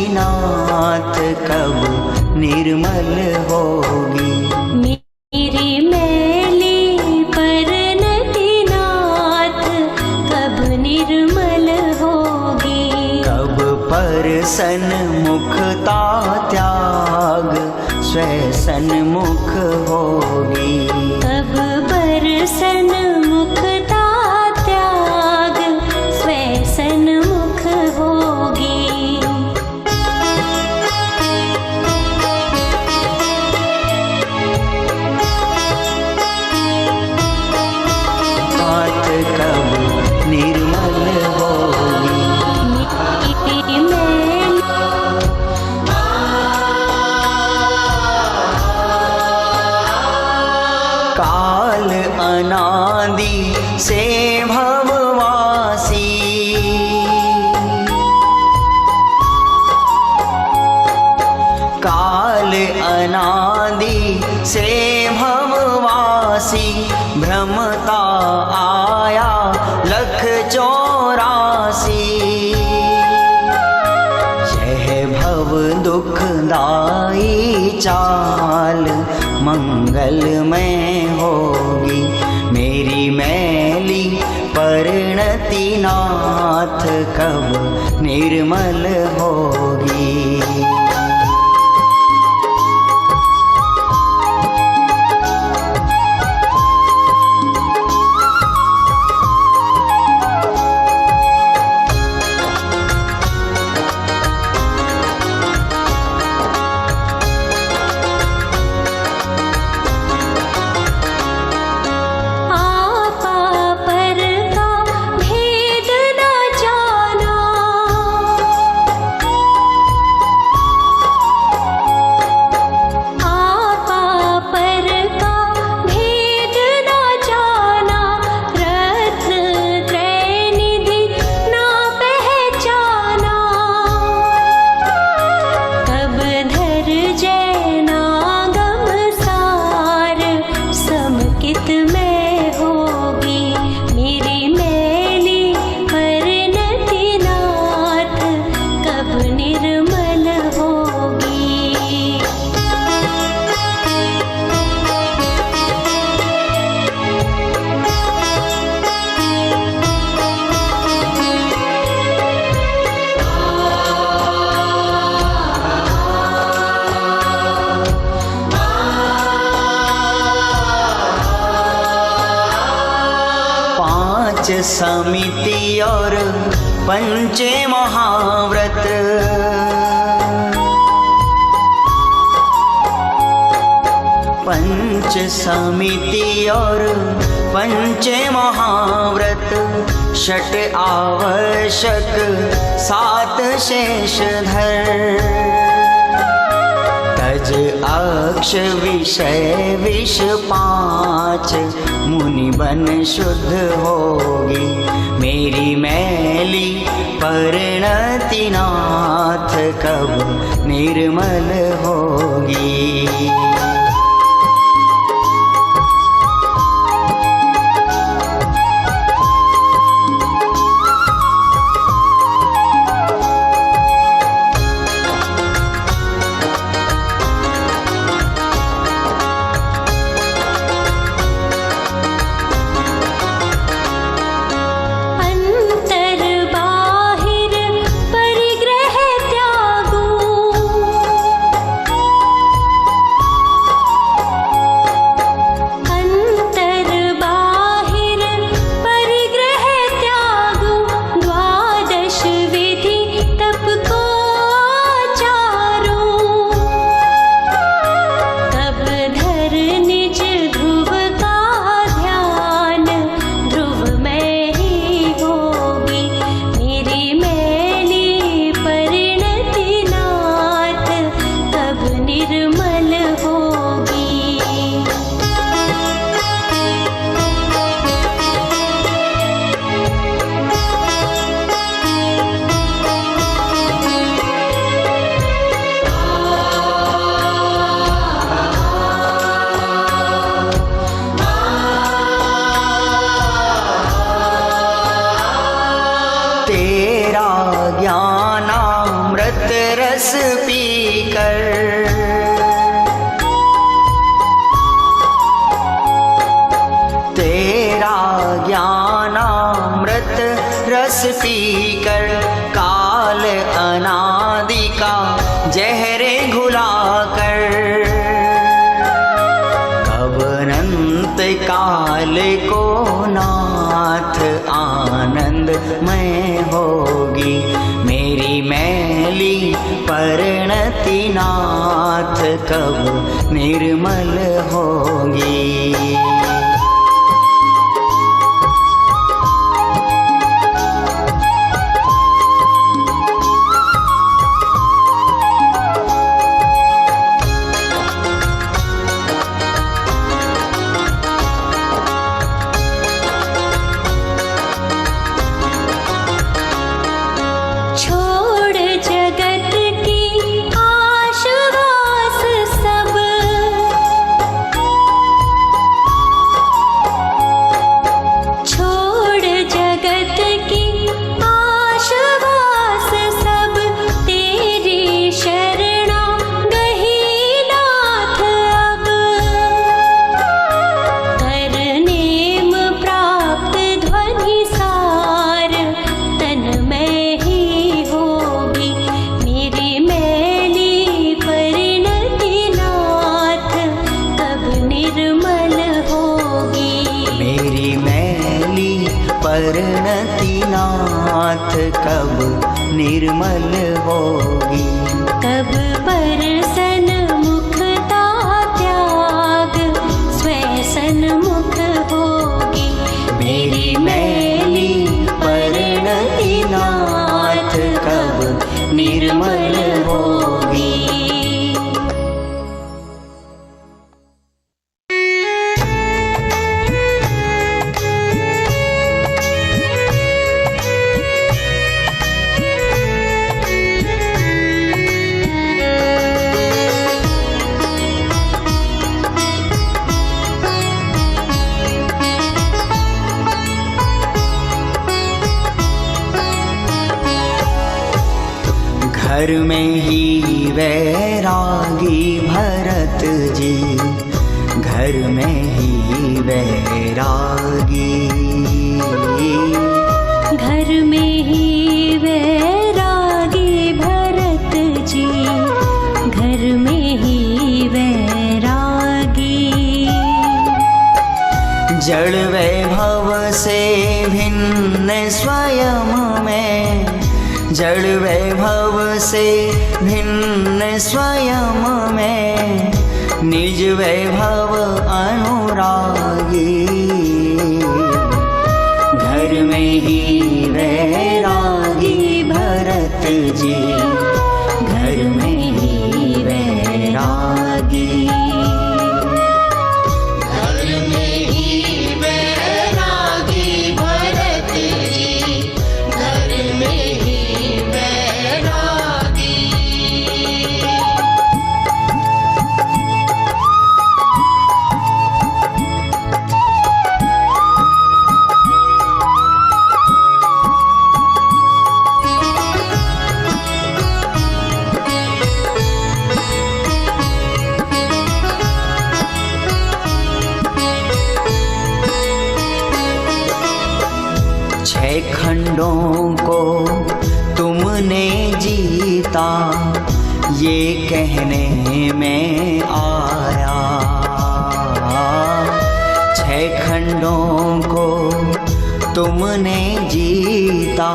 नाथ कब निर्मल होगी। मेरी मैली परिणति नाथ कब निर्मल होगी। कब परसन मुखता त्याग स्वसन मुख होगी। कब परसन मुखता त्याग स्वसन मुख होगी। नाथ कब निर्मल होगी। मेरी मैली काल अनादि से भववासी। काल अनादि से भववासी भ्रमता आया लख 84। यह भव दुखदाई चाल मंगलमय होगी। मेरी मैली परिणति नाथ कब निर्मल होगी। आपा पर का भेद न जाना। आपा पर का भेद न जाना। रत्न त्रैनिधि ना पहचाना। कब धर जैनागम सार समकित में होगी। मेरी मैली परिणति नाथ कब निर्मल होगी। पांच समिति और पंचे महाव्रत। पंच समिति और पंचे महाव्रत। षट आवश्यक 7 शेषधर। तज अक्ष विषय विष 5 मुनि बन शुद्ध होगी। मेरी मैली परिणति नाथ कब निर्मल होगी। अंतर बाहिर परिग्रह त्यागू। अनंत काल को नाथ आनंदमय होगी। मेरी मैली परिणति नाथ कब निर्मल होगी। परिणति नाथ कब निर्मल होगी। कब परसन मुखता त्याग स्वैसन मुख होगी। मेरी मैली परिणति नाथ कब निर्मल होगी। घर में ही वैरागी भरत जी, घर में ही वैरागी। घर में ही वैरागी भरत जी, घर में ही वैरागी। जड़ वैभव से भिन्न स्वयं में, जड़ वैभव से भिन्न स्वयं में, निज वैभव अनुरागी। घर में ही वैरागी भरत जी, घर में ही वैरागी। खंडों को तुमने जीता, ये कहने में आया। 6 खंडों को तुमने जीता,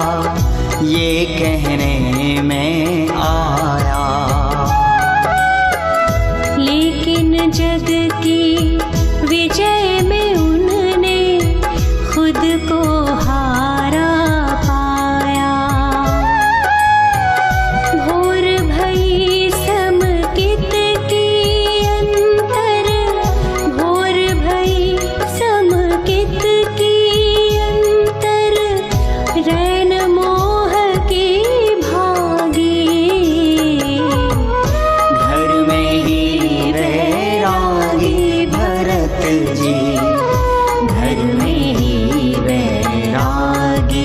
ये कहने में आया। लेकिन जग की विजय में उन्होंने खुद को हारा पाया। भोर भई समकित की अंतर, भोर भई समकित की अंतर, रैन मोह की भागी। घर में ही वैरागी भरत जी, घर में ही वैरागी।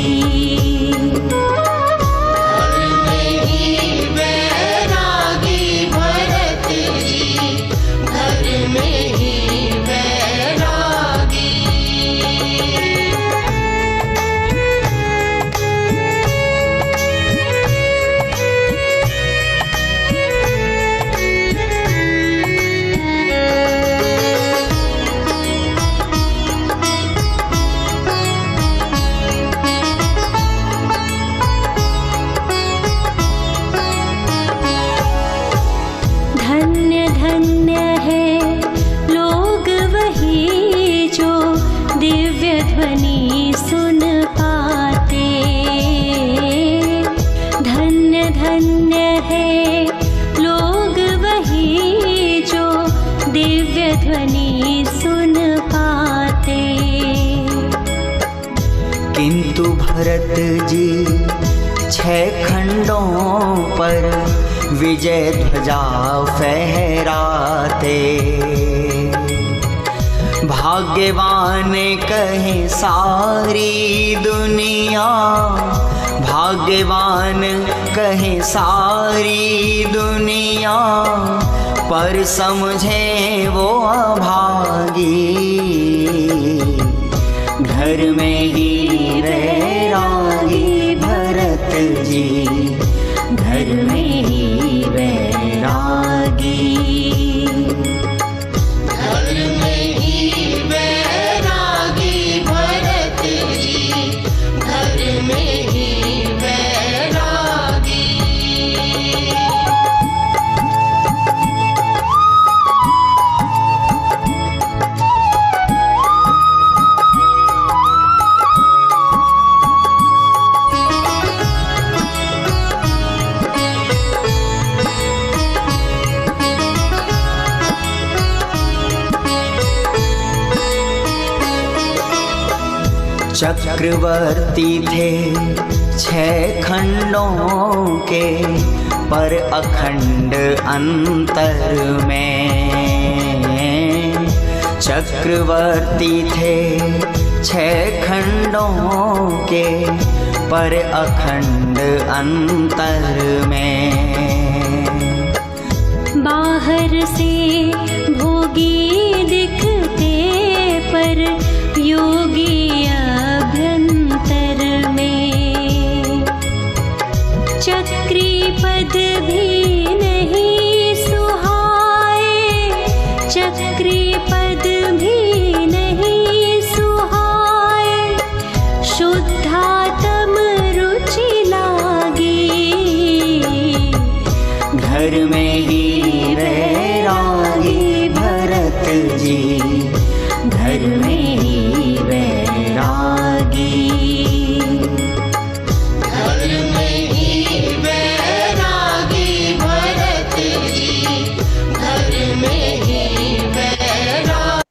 भरत जी 6 खंडों पर विजय ध्वजा फहराते। भाग्यवान कहे सारी दुनिया, भाग्यवान कहे सारी दुनिया, पर समझे वो अभागी। घर में ही वैरागी भरत जी, घर में ही वैरागी। चक्रवर्ती थे 6 खंडों के, पर अखंड अंतर में। चक्रवर्ती थे 6 खंडों के, पर अखंड अंतर में। बाहर से भोगी दिखते पर योगी अभ्यंतर में। चक्री पद भी नहीं सुहाए, चक्री पद भी नहीं सुहाए, शुद्धात्म रुचि लागी। घर में ही वैरागी भरत जी, घर में ही वैरागी। घर में ही वैरागी भरत जी, घर में ही वैरागी।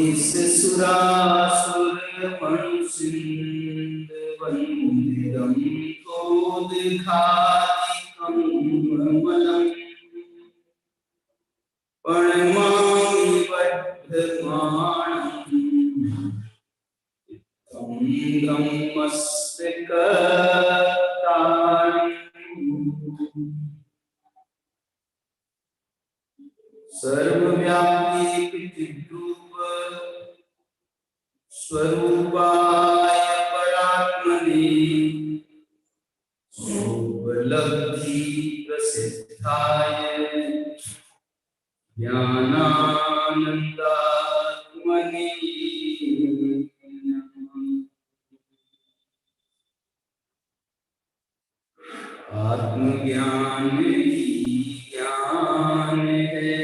इस सुरासुर वंशिंद वंदिदं को दिखादिकं मलम् प्रणमामि वर्धमानं इत्थं मस्तकतारम् सर्वव्यापी चिद्रूप स्वरूपाय परात्मने सोपलब्धि प्रसिद्धाय ज्ञानानंदात्मने आत्मज्ञान ही ज्ञान है,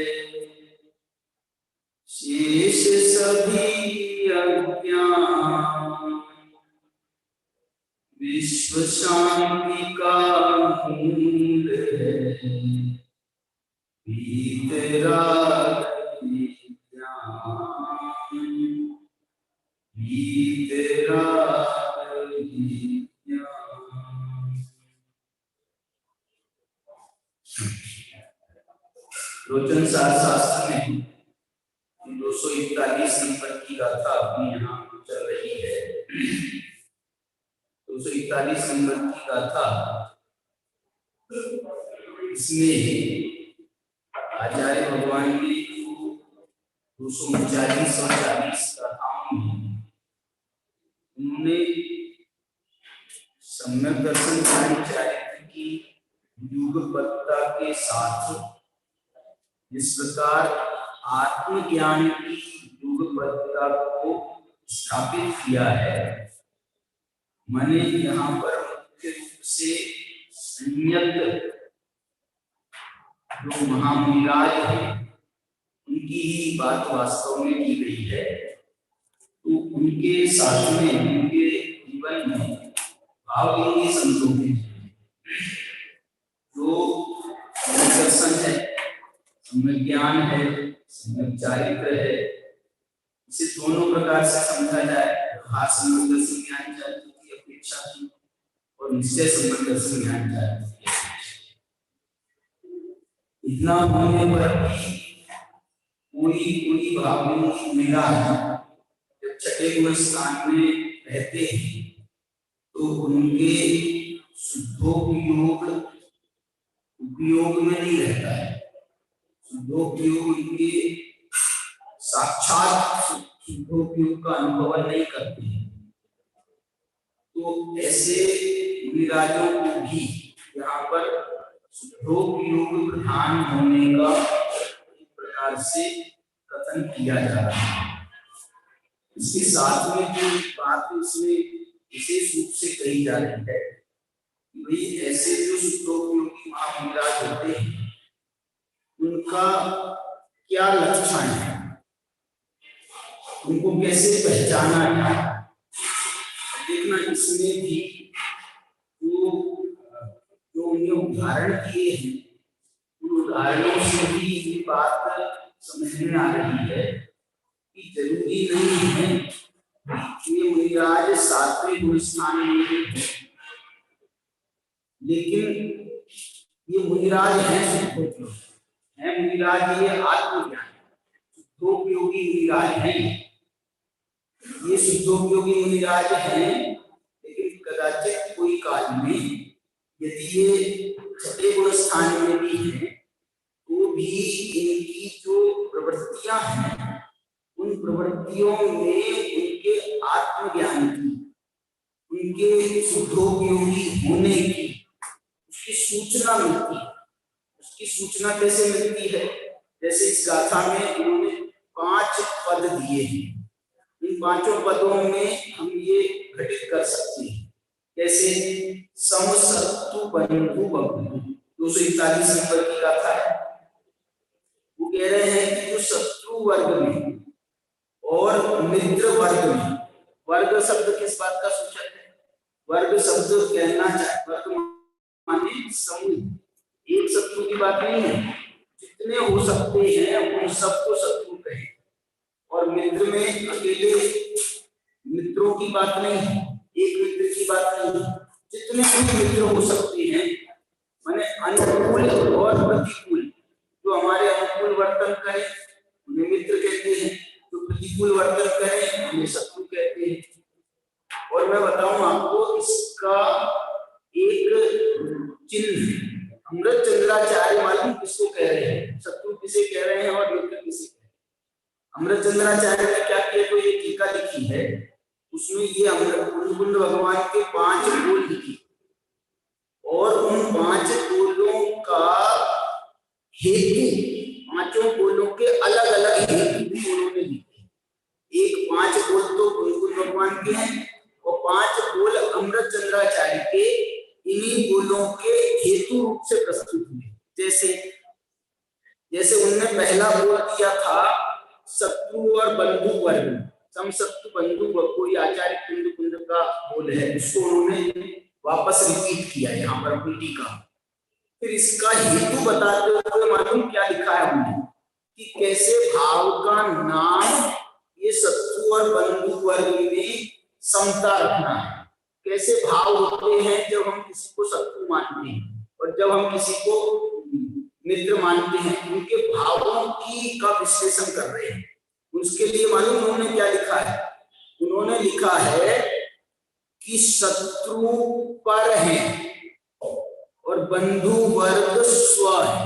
शेष सभी अज्ञान विश्व शांति का मूल है। वीतराग ज्ञान, वीतराग ज्ञान। रोचन शास्त्र में 241 नंबर की गाथा अपनी यहाँ चल रही है। 241 नंबर की गाथा, इसमें आचार्य भगवान ने 239 और 40 गाथाओं में उन्होंने सम्यक दर्शन ज्ञान चरित्र की युगपत्ता के साथ जिस प्रकार आत्मज्ञान की युगपत्ता को स्थापित किया है, मैंने यहाँ पर मुख्य रूप से संयत जो महामुनिराज हैं उनकी ही बात वास्तव में की गई है। तो उनके साथ में, उनके जीवन में भावलिंगी संतों के जो दर्शन है, सम्यक ज्ञान है, सम्यक चारित्र है, इसे दोनों प्रकार से समझा जाए। सम्यक दर्शन ज्ञान चारित्र की अपेक्षा की और निश्चय सम्यक दर्शन ज्ञान चारित्र की अपेक्षा। इतना होने पर भी पूरी भावलिंगी मेरा जब छठे गुण स्थान में रहते हैं तो उनके शुद्धोपयोग उपयोग में नहीं रहता है। शुद्धोपयोग उनके साक्षात शुद्धोपयोग का अनुभव नहीं करते हैं। तो ऐसे मुनिराजों को भी यहाँ पर शुद्धोपयोग प्रधान होने का एक प्रकार से कथन किया जा रहा है। इसके साथ में जो बात इसमें विशेष रूप से कही जा रही है कि भाई ऐसे जो शुद्धोपयोगी महामुनिराज होते हैं उनका क्या लक्षण है, उनको कैसे पहचाना जाए। देखना इसमें भी जो उन्हें उदाहरण दिए हैं उन उदाहरणों से भी ये बात समझ में आ रही है कि जरूरी नहीं है ये मुनिराज सातवें गुण स्थान में है, लेकिन ये मुनिराज है शुद्धोपयोगी है, मुनिराज ये आत्मज्ञान शुद्धोपयोगी मुनिराज है। ये शुद्धोपयोगी मुनिराज है, लेकिन कदाचित कोई काल में यदि ये छठे गुण स्थान में भी है तो भी इनकी जो प्रवृत्तियां हैं उन प्रवृत्तियों में उनके आत्मज्ञान की, उनके शुद्धोपयोगी होने की उसकी सूचना मिलती है। उसकी सूचना कैसे मिलती है? जैसे इस गाथा में इन्होंने 5 पद दिए हैं। इन 5 पदों में हम ये घटित कर सकते हैं। जैसे सम सत्तु बंधु बंधु 241 नंबर की गाथा है। वो कह रहे हैं कि जो शत्रु वर्ग में और मित्र वर्ग में, वर्ग शब्द किस बात का सूचक है? वर्ग शब्द कहना चाहे, वर्ग माने समूह, एक शत्रु की बात नहीं है, जितने हो सकते हैं उन सबको शत्रु कहे। और मित्र में अकेले मित्रों की बात नहीं है, एक मित्र की बात नहीं है, जितने भी मित्र हो सकते हैं, माने अनुकूल और प्रतिकूल। जो हमारे अनुकूल वर्तन करें उन्हें मित्र कहते हैं, जो प्रतिकूल वर्तन करें उन्हें शत्रु कहते हैं। और मैं बताऊं आपको इसका एक चिन्ह, अमृत चंद्राचार्य मालूम किसको कह रहे हैं, शत्रु किसे कह रहे हैं और मित्र किसे कह रहे हैं? अमृत चंद्राचार्य ने क्या किया, तो ये टीका लिखी है, उसमें ये अमृत कुंड भगवान के 5 बोल लिखी और उन 5 बोलों का हेतु, 5 बोलों के अलग अलग हेतु भी उन्होंने लिखे। एक 5 बोल तो कुंड भगवान के हैं और 5 बोल अमृत चंद्राचार्य के इन्हीं बोलों के हेतु रूप से प्रस्तुत हुए। जैसे उन्होंने पहला बोल दिया था शत्रु और बंधु वर्ग, सम शत्रु बंधु, कोई आचार्य कुंड का बोल है, उसको उन्होंने वापस रिपीट किया यहाँ पर कुंडी का। फिर इसका हेतु बताते हुए मालूम क्या लिखा है हमने कि कैसे भाव का नाम ये शत्रु और बंधु वर्ग में समता रखना है। कैसे भाव होते हैं जब हम किसी को शत्रु मानते हैं और जब हम किसी को मित्र मानते हैं, उनके भावों की का विश्लेषण कर रहे हैं। उसके लिए मालूम उन्होंने क्या लिखा है? उन्होंने लिखा है कि शत्रु पर है और बंधु वर्ग स्व है।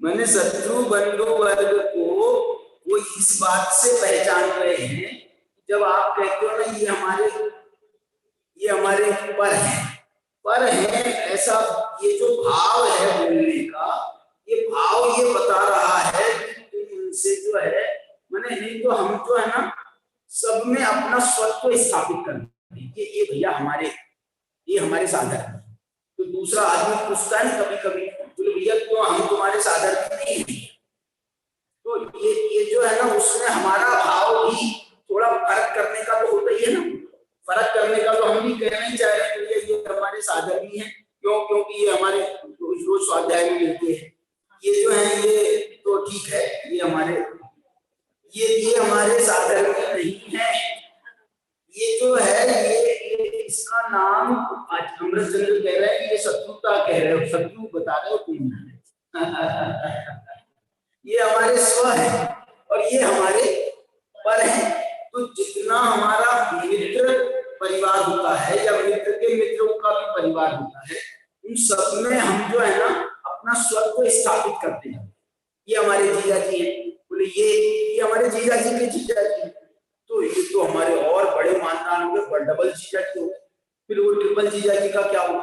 मैंने शत्रु बंधु वर्ग को वो इस बात से पहचान रहे हैं, जब आप कहते हो ना ये हमारे पर है ऐसा, ये जो भाव है बोलने का, ये भाव ये बता रहा है कि तुम उनसे जो है मैंने नहीं तो हम जो है ना सब में अपना स्वत्व स्थापित करते हैं। ये भैया ये हमारे साधन है। तो दूसरा आदमी पूछता है कभी कभी, बोले भैया क्यों हम तुम्हारे साधन नहीं है? तो ये जो है ना उसमें हमारा भाव भी थोड़ा फर्क करने का तो होता ही है ना। फर्क करने का तो हम भी कहना ही चाह रहे हैं, ये हमारे साधन ही है। क्योंकि ये हमारे रोज स्वाध्याय में मिलते हैं। ये जो है ये तो ठीक है, ये हमारे साधन में नहीं है। ये जो है ये इसका नाम आज अमृत चंद्र कह रहे हैं, ये शत्रुता कह रहे हो, शत्रु बता रहे हो तुम। ये हमारे स्व है और ये हमारे पर है। तो जितना हमारा मित्र परिवार होता है या मित्र के मित्रों का भी परिवार होता है, उन सब में हम जो है ना अपना स्वत्व स्थापित करते हैं। ये हमारे जीजा जी है, बोले ये हमारे जीजा जी के जीजा जी, तो ये तो हमारे और बड़े मानदान हो गए, डबल जीजा जी हो गए। फिर वो ट्रिपल जीजा जी का क्या हुआ?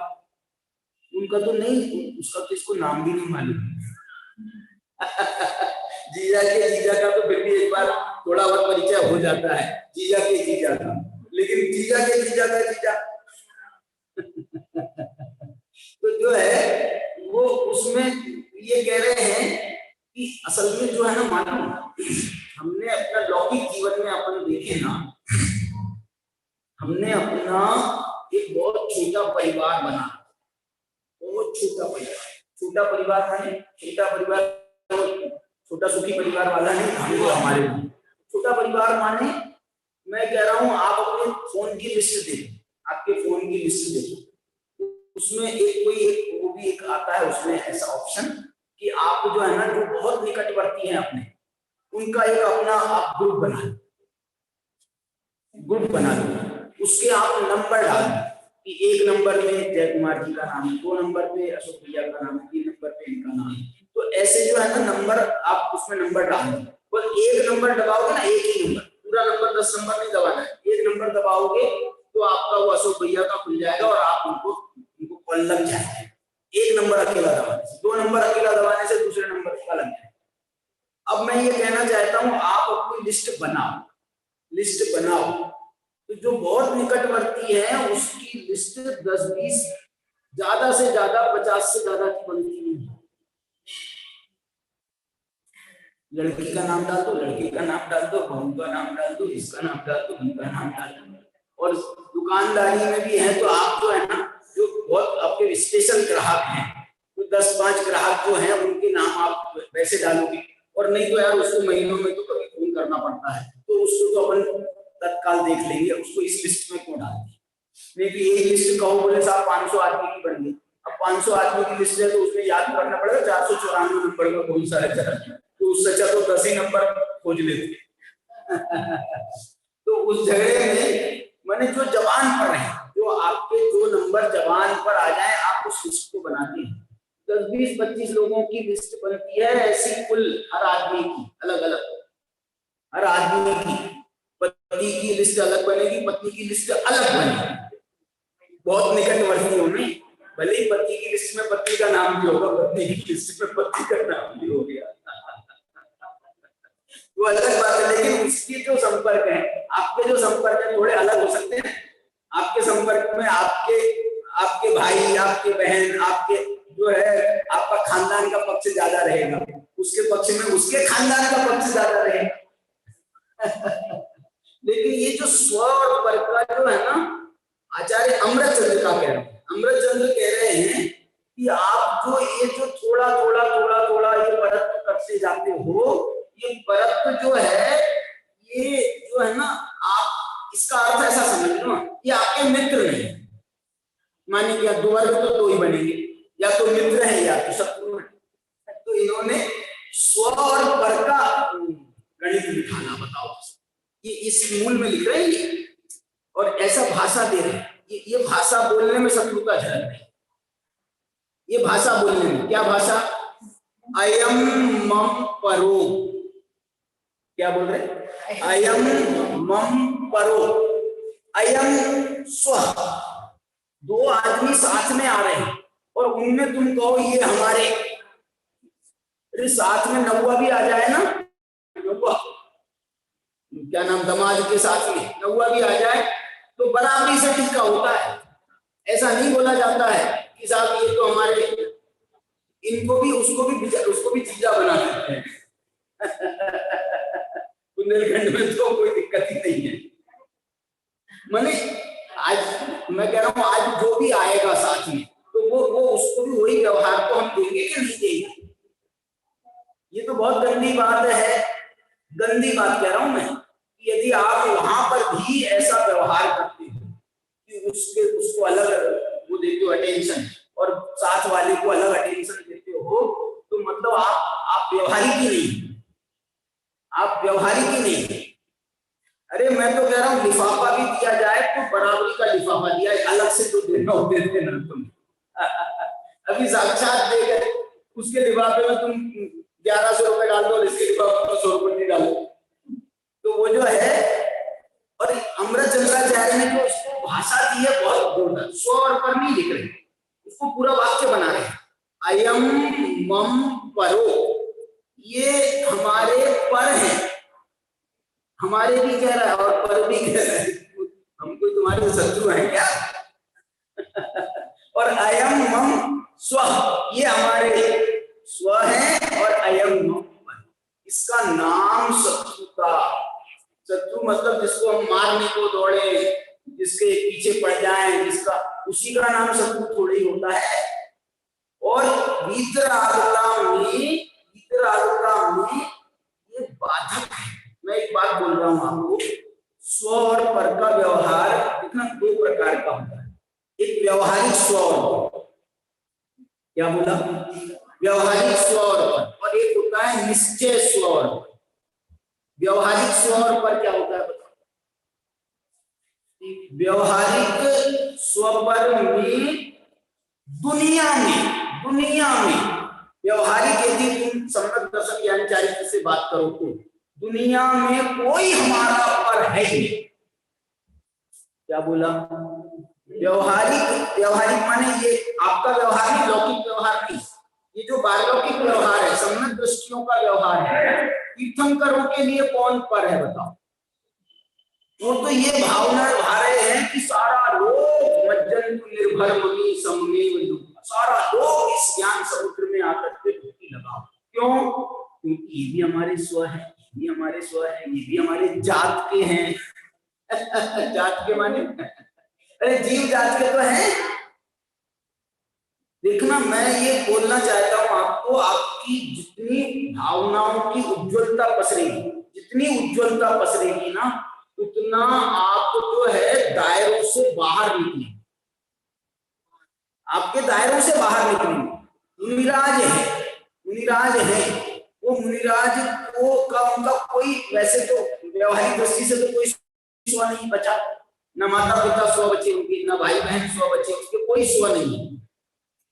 उनका तो नहीं, उसका तो इसको नाम भी नहीं मालूम। जीजा के जीजा का तो फिर भी एक बार थोड़ा बहुत परिचय हो जाता है, जीजा के जीजा का, लेकिन जीजा के जीजा का जीजा तो जो है वो उसमें ये कह रहे हैं कि असल में जो है ना मानो हमने अपना लौकिक जीवन में अपन देखे ना, हमने अपना एक बहुत छोटा परिवार बना, बहुत छोटा परिवार माने छोटा सुखी परिवार वाला नहीं, हम तो हमारे छोटा परिवार माने मैं कह रहा हूँ आप अपने फोन की लिस्ट देखो, आपके फोन की लिस्ट देखो, उसमें वो भी एक आता है, उसमें ऐसा ऑप्शन कि आप जो है ना जो बहुत निकटवर्ती हैं अपने, उनका एक अपना आप ग्रुप बना लो, उसके आप नंबर डाल दो कि 1 नंबर में जय कुमार जी का नाम है, 2 नंबर पे अशोक भैया का नाम है, 3 नंबर पे इनका नाम है। तो ऐसे जो है ना नंबर आप उसमें नंबर डाल दो, बस 1 नंबर दबाओगे ना, एक ही नंबर, पूरा नंबर 10 नंबर नहीं दबाना है, 1 नंबर दबाओगे तो आपका वो अशोक भैया का खुल जाएगा और आप उनको कॉल लग जाएगा। 1 नंबर अकेला दबाने से, 2 नंबर अकेला दबाने से दूसरे नंबर का लग जाएगा। अब मैं ये कहना चाहता हूँ आप अपनी लिस्ट बनाओ, तो जो बहुत निकटवर्ती है उसकी लिस्ट 10-20 ज्यादा से ज्यादा 50 से ज्यादा की बनती नहीं। लड़की का नाम डाल दो, लड़के का नाम डाल दो, बहू का नाम डाल दो, इसका नाम डाल दो, उनका नाम डाल दो। और दुकानदारी में भी है तो आप जो है ना जो बहुत आपके स्पेशल ग्राहक हैं, तो 10-5 ग्राहक जो हैं उनके नाम आप वैसे डालोगे, और नहीं तो यार उसको महीनों में तो कभी फोन करना पड़ता है, तो उसको तो अपन तत्काल देख लेंगे, उसको इस लिस्ट में क्यों डालेंगे। नहीं तो यही लिस्ट कहो बोले साहब 500 आदमी की बन गई, अब 500 आदमी की लिस्ट है तो उसमें याद करना पड़ेगा 494 नंबर का कौन सा है, तो उससे अच्छा तो 10 ही नंबर खोज लेते। तो उस झगड़े में मैंने जो जबान पर है, जो आपके जो नंबर जबान पर आ जाए आप उस लिस्ट को बनाते हैं। 10-20-25 लोगों की लिस्ट बनती है ऐसी, कुल हर आदमी की अलग अलग, हर आदमी की पति की लिस्ट अलग बनेगी, पत्नी की लिस्ट अलग बनेगी, बहुत निकटवर्तियों में, भले ही पति की लिस्ट में पत्नी का नाम भी होगा, पत्नी की लिस्ट में पति का नाम भी हो गया, वो अलग बात है। लेकिन उसकी जो संपर्क है, आपके जो संपर्क है थोड़े अलग हो सकते हैं। आपके संपर्क में आपके भाई, आपके बहन, आपके जो है आपका खानदान का पक्ष ज्यादा रहेगा, उसके पक्ष में उसके खानदान का पक्ष ज्यादा रहेगा। लेकिन ये जो स्व और पर का जो है ना, आचार्य अमृत चंद्र का कह रहे हैं, अमृत चंद्र कह रहे हैं कि आप जो ये जो थोड़ा ये परत्व करते जाते हो, ये परत्व जो है ये जो है ना, आप इसका अर्थ ऐसा समझ लो, ये आपके मित्र नहीं, मानिए या 2 वर्ग तो 2 ही बनेंगे, या तो मित्र है या तो शत्रु है। तो इन्होंने स्व और पर का गणित लिखाना, बताओ ये इस मूल में लिख रहे हैं और ऐसा भाषा दे रहे हैं। ये भाषा बोलने में शत्रुता झलक नहीं, ये भाषा बोलने में क्या भाषा, अयम मम परो, क्या बोल रहे, अयम मम परो अयम स्व। दो आदमी साथ में आ रहे हैं और उनमें तुम कहो ये हमारे, अरे साथ में नौवा भी आ जाए ना, नौवा क्या नाम, दमाद के साथ में नौवा भी आ जाए तो बराबरी से टीका होता है। ऐसा नहीं बोला जाता है कि साहब ये तो हमारे, इनको भी उसको भी चीजा बना देते हैं। बुंदेलखंड में तो कोई दिक्कत ही नहीं है। माने आज मैं कह रहा हूं, आज जो भी आएगा साथ में तो वो उसको भी वही व्यवहार को हम देंगे कि नहीं देंगे। ये तो बहुत गंदी बात है, गंदी बात कह रहा हूं मैं। यदि आप वहां पर भी ऐसा व्यवहार करते हो कि उसको अलग वो देते हो अटेंशन और साथ वाले को अलग अटेंशन देते हो, तो मतलब आप व्यवहारिक ही नहीं, आप व्यवहारिक ही नहीं। अरे मैं तो कह रहा हूँ लिफाफा भी दिया जाए तो बराबरी का लिफाफा दिया, अलग से तो देना हो देते ना तुम। अभी साक्षात देकर उसके लिफाफे में तुम 1100 रुपए डाल दो, इसके लिफाफे में 100 रुपए नहीं डालो, तो वो जो है। और अमृत चंद्राचार्य ने जो इसको भाषा दी है बहुत जोरदार, स्व और पर नहीं लिख रहे, उसको पूरा वाक्य बना रहे हैं। अयम मम परो, ये हमारे पर है, हमारे भी कह रहा है और पर भी कह रहा है, हम कोई तुम्हारे शत्रु हैं क्या? और अयम मम स्व, ये हमारे स्व है और अयम मम पर, इसका नाम शत्रुता। शत्रु मतलब जिसको हम मारने को दौड़े, जिसके पीछे पड़ जाएं, जिसका, उसी का नाम शत्रु थोड़ी होता है। और वीतरागता में ये बाधक है। मैं एक बात बोल रहा हूं आपको, स्व और पर का व्यवहार इतना दो प्रकार का होता है। एक व्यवहारिक स्व और पर, क्या बोला, व्यवहारिक स्व और एक होता है निश्चय स्व और पर। व्यवहारिक स्व और पर क्या होता है बताओ? व्यवहारिक स्व पर में दुनिया में व्यवहारिक, यदि तुम सम्यक दर्शन ज्ञान चारित्र से बात करो तो दुनिया में कोई हमारा पर है ही नहीं। क्या बोला? व्यवहारिक माने ये आपका व्यवहार नहीं, लौकिक व्यवहार नहीं, ये जो बालौकिक व्यवहार है, सम्यक दृष्टियों का व्यवहार है। तीर्थंकरों के लिए कौन पर है बताओ? वो तो ये भावना भा रहे हैं कि सारा लोग मज्जंतु निर्भर मणि सममेव दुख, सारा लोग इस ज्ञान समुद्र में आकर के डुबकी लगाओ। क्यों? क्योंकि ये भी हमारे स्व है, ये हमारे स्व है, ये भी हमारे जात के हैं। जात के माने अरे जीव जात के तो हैं। देखना, मैं ये बोलना चाहता हूं आपको, आपकी जितनी भावनाओं की उज्ज्वलता पसरेगी, जितनी उज्ज्वलता पसरेगी ना, उतना आप जो है दायरों से बाहर निकलेंगे, आपके दायरों से बाहर निकलेंगे। मुनिराज है, वो मुनिराज को का उनका कोई, वैसे तो व्यवहारिक दृष्टि से तो कोई स्व नहीं बचा, न माता पिता स्व बचे उनके, न भाई बहन स्व बचे उसके, कोई स्व नहीं है।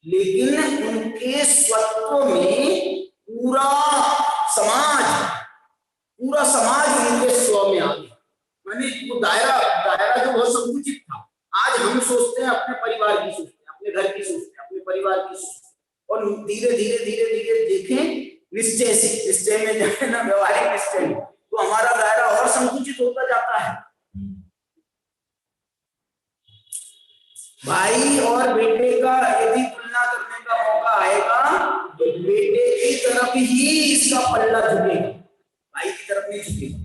लेकिन उनके स्वत्व में पूरा समाज उनके स्व में आ गया। माने वो दायरा जो बहुत संकुचित था, आज हम सोचते हैं अपने परिवार की, सोचते हैं अपने घर की, सोचते हैं अपने परिवार की, और धीरे धीरे देखें निश्चय में जाए ना, व्यवहारिक निश्चय में, तो हमारा दायरा और संकुचित होता जाता है। भाई और बेटे का यदि तुलना करने का मौका आएगा तो बेटे की तरफ ही इसका पल्ला झुकेगा, भाई की तरफ नहीं झुकेगा।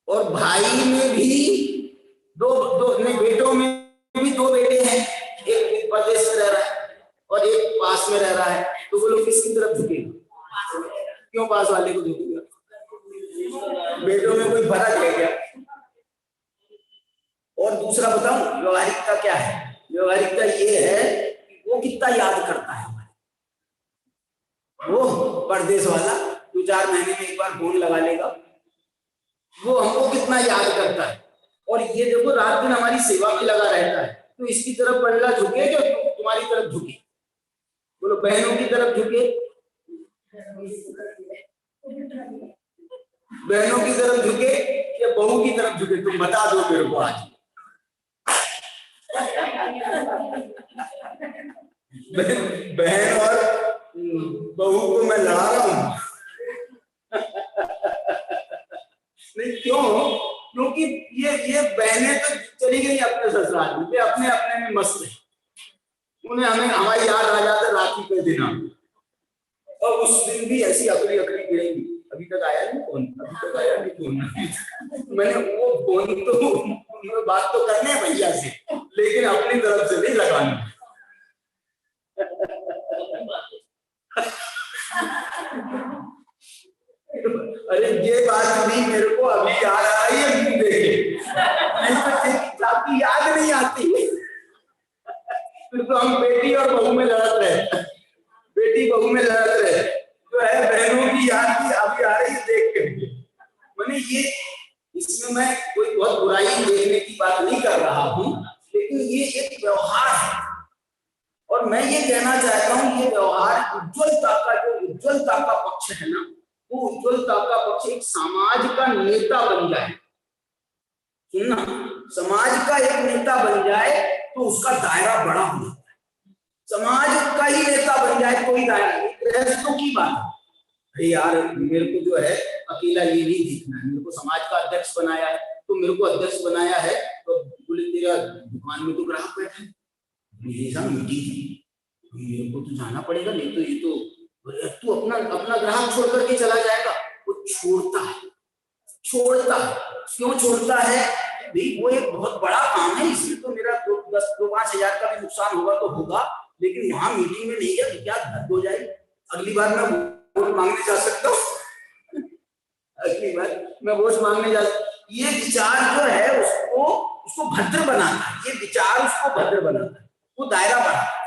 और भाई में भी बेटों में भी दो बेटे हैं, एक प्रदेश में रह रहा है और एक पास में रह रहा है, तो वो लोग किसकी तरफ झुकेगा? क्यों पास वाले को झुकेगा? बेटों में कोई फर्क है क्या? और दूसरा बताऊं व्यवहारिकता क्या है? व्यवहारिकता ये है कि वो कितना याद करता है हमारे, वो परदेश वाला 2-4 महीने में एक बार फोन लगा लेगा, वो हमको कितना याद करता है। और ये देखो रात दिन हमारी सेवा में लगा रहता है, तो इसकी तरफ पल्ला झुके जो तुम्हारी तरफ झुके? बोलो बहनों की तरफ झुके, बहनों की तरफ झुके बहू की तरफ झुके, तुम बता दो मेरे को आज। बहन और बहू को मैं लड़ा रहा हूं। नहीं क्यों? क्योंकि ये बहनें तो चली गई अपने ससुराल में, वे अपने अपने में मस्त है। उन्हें हमें हमारी याद आ जाता राखी के दिन, और उस दिन भी ऐसी अकड़ी अकड़ी गिरेंगी। अभी तक आया नहीं फोन, अभी तक आया नहीं फोन। मैंने वो फोन तो बात तो करने है भैया से, लेकिन अपनी तरफ से नहीं लगानी। अरे ये बात भी मेरे को अभी याद आ रही है मुंह देखे, नहीं तो आपकी याद नहीं आती। फिर तो हम बेटी और बहू में लड़त रहे, बेटी बहू में लड़त रहे, जो है बहनों की याद भी अभी आ रही है देख करके। मैंने ये इसमें मैं कोई बहुत बुराई देखने की बात नहीं कर रहा हूँ, लेकिन ये एक व्यवहार है। और मैं ये कहना चाहता हूँ ये व्यवहार उज्ज्वलता का, जो उज्ज्वलता का पक्ष है ना, वो उज्ज्वलता का पक्ष एक समाज का नेता बन जाए। सुनना, समाज का एक नेता बन जाए तो उसका दायरा बड़ा हो जाता है। समाज का ही नेता बन जाए कोई दायरा, गृहस्थों की बात है। अरे यार मेरे को जो है अकेला ये नहीं देखना है, मेरे को समाज का अध्यक्ष बनाया है, तो मेरे को अध्यक्ष बनाया है तो बोले तेरा दुकान में तो ग्राहक बैठे, मेरे साथ मीटिंग, मेरे को तो जाना पड़ेगा, नहीं तो ये तो तू अपना ग्राहक छोड़ करके चला जाएगा। वो छोड़ता है। क्यों छोड़ता है भाई? वो एक बहुत बड़ा काम है, इसमें तो मेरा 10-5 हजार का भी नुकसान होगा तो होगा, लेकिन वहां मीटिंग में नहीं गया तो क्या हद हो जाएगी। अगली बार मैं वोट मांगने जा सकता हूँ, अगली बार मैं वोट मांगने जा। ये विचार जो है उसको भद्र बनाता है, ये विचार उसको भद्र बनाता है, वो दायरा बढ़ाता है।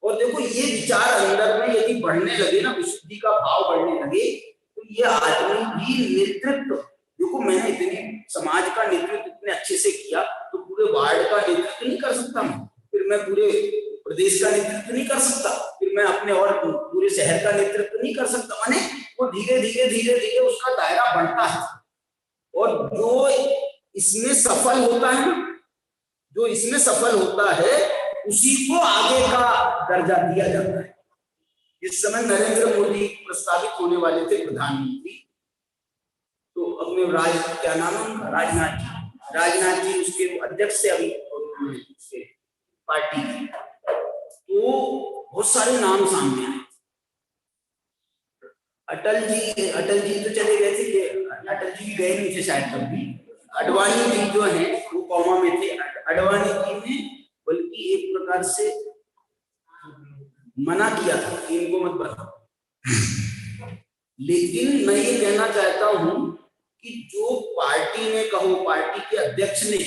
और देखो ये विचार अंदर में यदि बढ़ने लगे ना, विशुद्धि का भाव बढ़ने लगे, तो ये आदमी भी नेतृत्व, देखो मैंने इतनी समाज का नेतृत्व इतने अच्छे से किया, तो पूरे वार्ड का नेतृत्व नहीं कर सकता मैं, फिर मैं पूरे प्रदेश का नेतृत्व नहीं कर सकता, फिर मैं अपने और पूरे शहर का नेतृत्व नहीं कर सकता। माने वो धीरे धीरे उसका दायरा बढ़ता है। और जो इसमें सफल होता है ना, जो इसमें सफल होता है उसी को आगे का दर्जा दिया जाता है। इस समय नरेंद्र मोदी प्रस्तावित होने वाले थे प्रधानमंत्री, तो अपने क्या नाम है उनका, राजनाथ जी उसके अध्यक्ष से अभी पार्टी की, तो बहुत सारे नाम सामने आए। अटल जी तो चले गए थे, अटल जी भी गए नहीं थे शायद कभी। अडवाणी जी जो है वो कौमा में थे। अडवाणी जी ने बल्कि एक प्रकार से मना किया था कि इनको मत बताओ। लेकिन मैं ये कहना चाहता हूं कि जो पार्टी ने कहो, पार्टी के अध्यक्ष ने,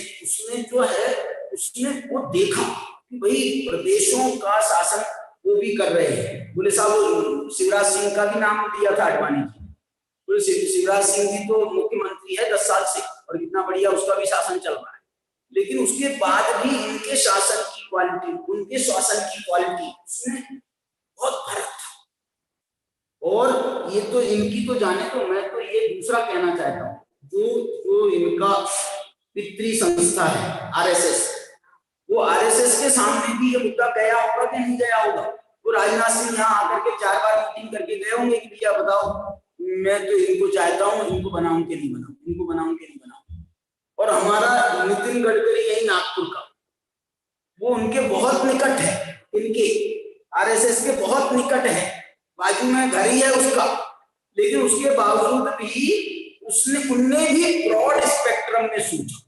उसने वो देखा कि भाई प्रदेशों का शासन वो भी कर रहे हैं। बोले साहब शिवराज सिंह का भी नाम दिया था अडवाणी जी, बोले शिवराज सिंह जी तो मुख्यमंत्री है 10 साल से और कितना बढ़िया उसका भी शासन चल रहा है, लेकिन उसके बाद भी इनके शासन की क्वालिटी, उनके शासन की क्वालिटी उसमें बहुत फर्क था। और ये तो इनकी तो जाने, तो मैं तो ये दूसरा कहना चाहता हूँ, जो इनका पितृ संस्था है आरएसएस, वो आरएसएस के सामने भी ये मुद्दा गया होगा कि नहीं गया होगा। वो राजनाथ सिंह यहाँ आकर के 4 बार मीटिंग करके गए होंगे कि भैया बताओ, मैं तो इनको चाहता हूँ, इनको बनाऊं कि नहीं बनाऊं, इनको बनाऊं कि नहीं बनाऊं। और हमारा नितिन गडकरी यही नागपुर का, वो उनके बहुत निकट है, इनके आरएसएस के बहुत निकट है, बाजू में घर ही है उसका, लेकिन उसके बावजूद भी उनने भी ब्रॉड स्पेक्ट्रम में सोचा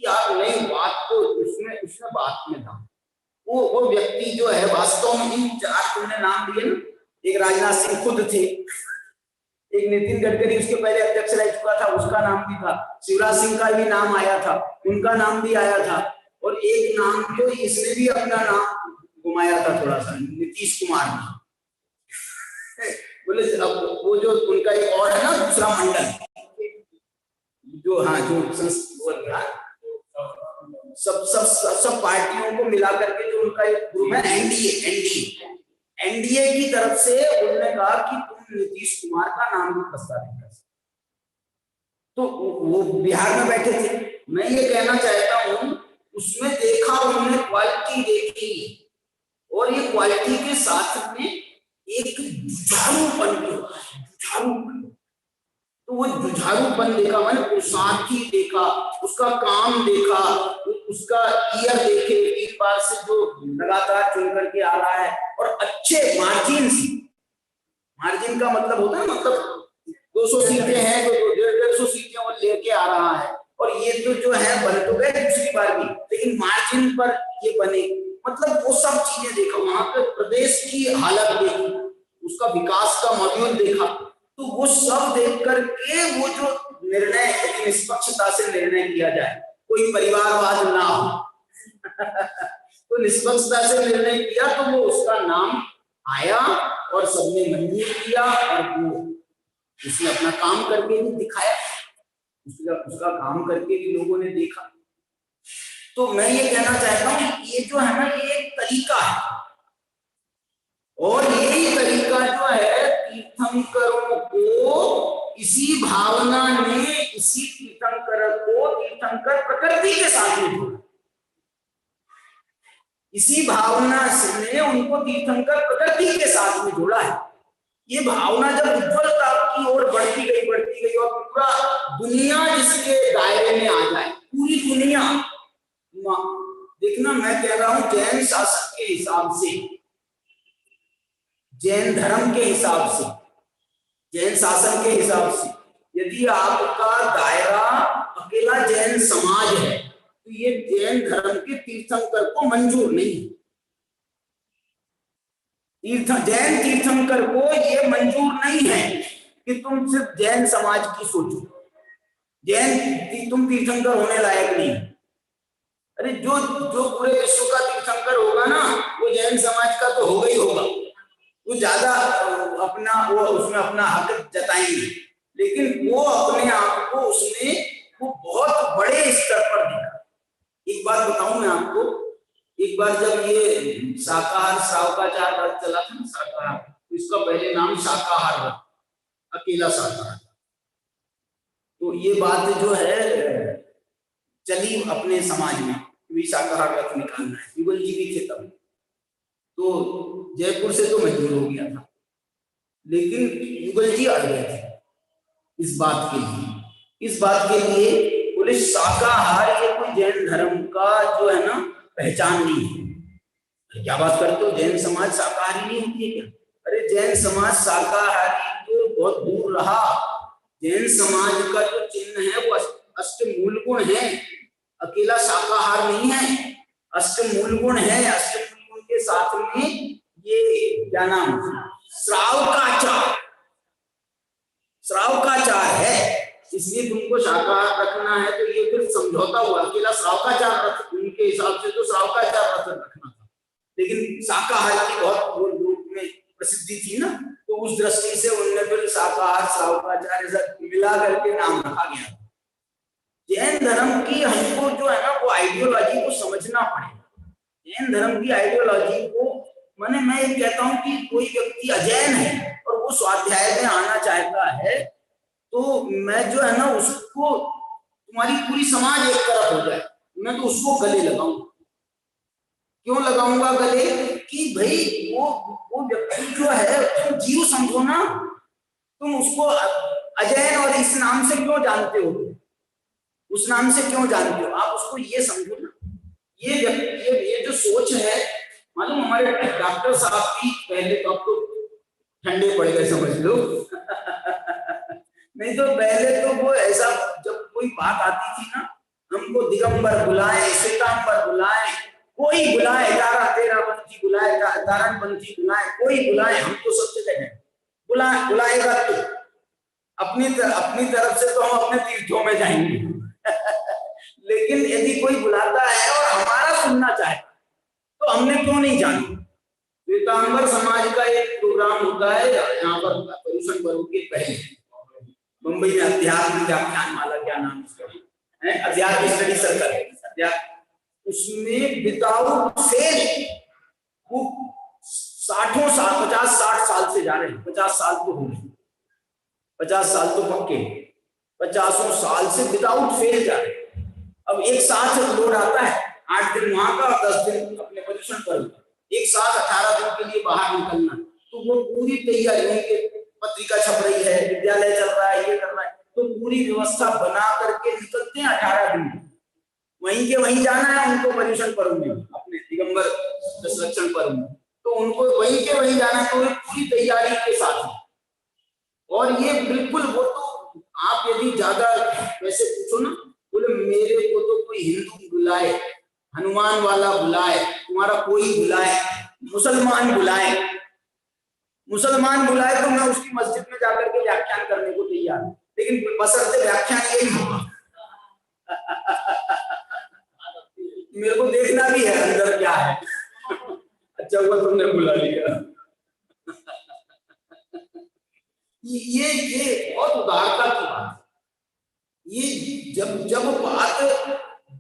कि यार नहीं, बात तो उसमें बात में था। वो व्यक्ति जो है वास्तव में इन 4 तुमने नाम दिए ना, एक राजनाथ सिंह खुद थे, एक नितिन गडकरी उसके पहले अध्यक्ष रह चुका था, उसका नाम भी था, शिवराज सिंह का भी नाम आया था, उनका नाम भी आया था, और एक नाम जो इसने भी अपना नाम घुमाया था थोड़ा सा, नीतीश कुमार ने। बोले अब वो जो उनका एक और है ना दूसरा मंडल, जो सब पार्टियों को मिला करके जो उनका एक ग्रुप है एनडीए की तरफ से, उन्होंने कहा कि तुम नीतीश कुमार का नाम भी प्रस्तावित कर सकते। तो वो बिहार में बैठे थे। मैं ये कहना चाहता हूँ उसमें देखा उन्होंने क्वालिटी देखी, और ये क्वालिटी के साथ में एक जुझारूपन भी होता है, जुझारूपन। तो वो जुझारूपन देखा, मैंने पुरुषार्थी देखा, उसका काम देखा, उसका ईयर देखे, एक बार से जो लगातार चुन करके आ रहा है, और अच्छे मार्जिन से, मार्जिन का मतलब होता है मतलब 200 सीटें हैं तो 150 सीटें वो लेके आ रहा है, और ये तो जो है बन तो गए दूसरी बार भी, लेकिन मार्जिन पर ये बने, मतलब वो सब चीजें देखा, वहां पे प्रदेश की हालत देखी, उसका विकास का मॉड्यूल देखा। तो वो सब देख करके वो जो निर्णय निष्पक्षता से निर्णय किया जाए, कोई परिवारवाद ना हो तो निष्पक्षता से निर्णय किया, तो वो उसका नाम आया और सबने मंजूर किया, और वो उसने अपना काम करके भी दिखाया, उसका काम करके भी लोगों ने देखा। तो मैं ये कहना चाहता हूँ ये जो है ना, ये एक तरीका है, और यही तरीका जो है तीर्थंकरों को, इसी भावना ने इसी तीर्थंकर को तीर्थंकर प्रकृति के साथ में जोड़ा, इसी भावना ने उनको तीर्थंकर प्रकृति के साथ में जोड़ा है। ये भावना जब उज्ज्वलता की ओर बढ़ती गई और पूरा दुनिया जिसके दायरे में आ जाए, पूरी दुनिया, देखना मैं कह रहा हूं जैन शासन के हिसाब से, जैन धर्म के हिसाब से, जैन शासन के हिसाब से, यदि आपका दायरा अकेला जैन समाज है तो ये जैन धर्म के तीर्थंकर को मंजूर नहीं। जैन तीर्थंकर को ये मंजूर नहीं है कि तुम सिर्फ जैन समाज की सोचो, तुम तीर्थंकर होने लायक नहीं। अरे जो पूरे विश्व का तीर्थंकर होगा ना, वो जैन समाज का तो होगा ही होगा, वो ज्यादा उसमें अपना हक जताएंगे, लेकिन वो अपने आप को उसमें वो बहुत बड़े स्तर पर दिखा। एक बात बताऊं मैं आपको, एक बार जब ये शाकाहार श्रावकाचार व्रत चला था ना, शाकाहार, इसका पहले नाम शाकाहार व्रत, अकेला शाकाहार, तो ये बात जो है चली अपने समाज में, शाकाहार व्रत निकालना है। युगल जी भी थे तब, तो जयपुर से तो मंजूर हो गया था, लेकिन युगल जी अड़ गए थे इस बात के लिए बोले शाकाहार ये कोई जैन धर्म का जो है ना पहचान नहीं है। क्या बात करते हो, जैन समाज शाकाहारी नहीं होती है क्या? अरे जैन समाज शाकाहारी तो बहुत दूर रहा, जैन समाज का जो चिन्ह है वो अष्टमूल गुण है, अकेला शाकाहार नहीं है, अष्टमूल गुण है। अष्टमूल गुण के साथ में ये क्या नाम, श्रावकाचार है, इसलिए तुमको शाकाहार रखना है, तो ये फिर समझौता हुआ। अकेला श्रावकाचार रख, उनके हिसाब से तो श्रावकाचार रखना था, लेकिन शाकाहार की बहुत रूप में प्रसिद्धि थी ना, तो उस दृष्टि से उनने फिर शाकाहार श्रावकाचार ऐसा मिला करके नाम रखा गया। जैन धर्म की हमको जो है ना वो आइडियोलॉजी को समझना पड़ेगा। जैन धर्म की आइडियोलॉजी को मैं ये कहता हूँ कि कोई व्यक्ति अजैन है और वो स्वाध्याय में आना चाहता है, तो मैं जो है ना उसको, तुम्हारी पूरी समाज एक तरफ हो जाए, मैं तो उसको गले लगाऊंगा। क्यों लगाऊंगा गले? कि भाई वो व्यक्ति जो है तुम जीव समझो ना, तुम उसको अजैन और इस नाम से क्यों जानते हो, उस नाम से क्यों जानते हो, आप उसको ये समझो ना। ये जो सोच है, मालूम हमारे डॉक्टर साहब भी पहले तो, अब तो ठंडे पड़ गए समझ लो नहीं तो पहले तो वो ऐसा, जब कोई बात आती थी ना, हमको दिगंबर बुलाए, श्वेतांबर बुलाए, कोई बुलाए, तेरा पंथी बुलाए, तारण पंथी बुलाए, कोई बुलाए, हम तो सब जगह बुलाएगा तो अपनी तरफ से तो हम अपने तीर्थों में जाएंगे लेकिन यदि कोई बुलाता है और हमारा सुनना चाहे तो हमने क्यों नहीं जाना। श्वेतांबर समाज का एक प्रोग्राम होता है यहाँ पर पर्यूषण पर्व के पहले, मुंबई में अध्यात्म व्याख्यान माला, क्या नाम उसका है, अध्यात्म स्टडी सर्कल, उसमें विदाउट फेल वो 50-60 साल से जा रहे हैं, 50 साल तो हो गए, 50 साल तो पक्के, 50 साल से विदाउट फेल जा रहे हैं। अब एक साथ लोड आता है, 8 दिन वहां का और 10 दिन अपने पोजीशन पर, एक साथ 18 दिन के लिए बाहर निकलना, तो वो पूरी तैयारी के पत्रिका छप रही है, विद्यालय चल रहा है, ये कर रहा है, तो पूरी व्यवस्था बना करके निकलते हैं 18 दिन। वहीं के वहीं जाना है उनको पोजीशन पर, अपने दिगंबर संरक्षण पर, तो उनको वहीं के वहीं जाना, तो पूरी तैयारी के साथ। और ये बिल्कुल, वो तो आप यदि ज्यादा वैसे पूछो ना, बोले मेरे को तो कोई हिंदू बुलाए, हनुमान वाला बुलाए, तुम्हारा कोई बुलाए, मुसलमान बुलाए तो मैं उसकी मस्जिद में जाकर के व्याख्यान करने को तैयार हूं, लेकिन बशर्ते व्याख्यान यही होगा। मेरे को देखना भी है अंदर क्या है। अच्छा हुआ तुमने बुला लिया। ये बहुत उदारता की बात। ये जब बात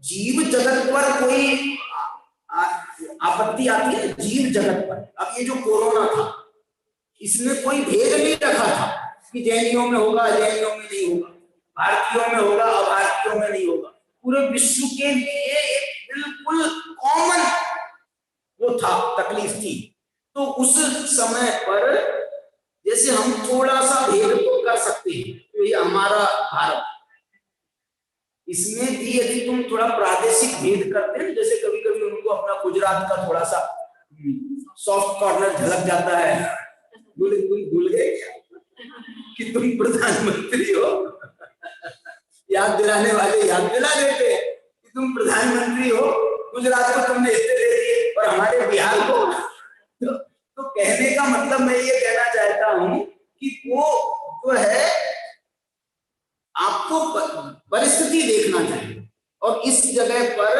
जीव जगत पर कोई आपत्ति आती है, जीव जगत पर, अब ये जो कोरोना था, इसने कोई भेद नहीं रखा था कि जैनियों में होगा, जैनियों में नहीं होगा, भारतीयों में होगा, अभारतीयों में नहीं होगा। पूरे विश्व के लिए एक बिल्कुल कॉमन वो था, तकलीफ थी। तो उस समय पर जैसे हम थोड़ा सा भेद तो कर सकते हैं, तो ये हमारा भारत, इसमें भी यदि तुम थोड़ा प्रादेशिक भेद करते हैं, जैसे कभी कभी उनको अपना गुजरात का थोड़ा सा सॉफ्ट कॉर्नर झलक जाता है, भूल गए कि तुम प्रधानमंत्री हो, याद दिलाने वाले याद दिला देते कि तुम प्रधानमंत्री हो, गुजरात को तुमने इतने दे दिए और हमारे बिहार को। तो कहने का मतलब मैं ये कहना चाहता हूं कि वो जो है, आपको परिस्थिति देखना चाहिए। और इस जगह पर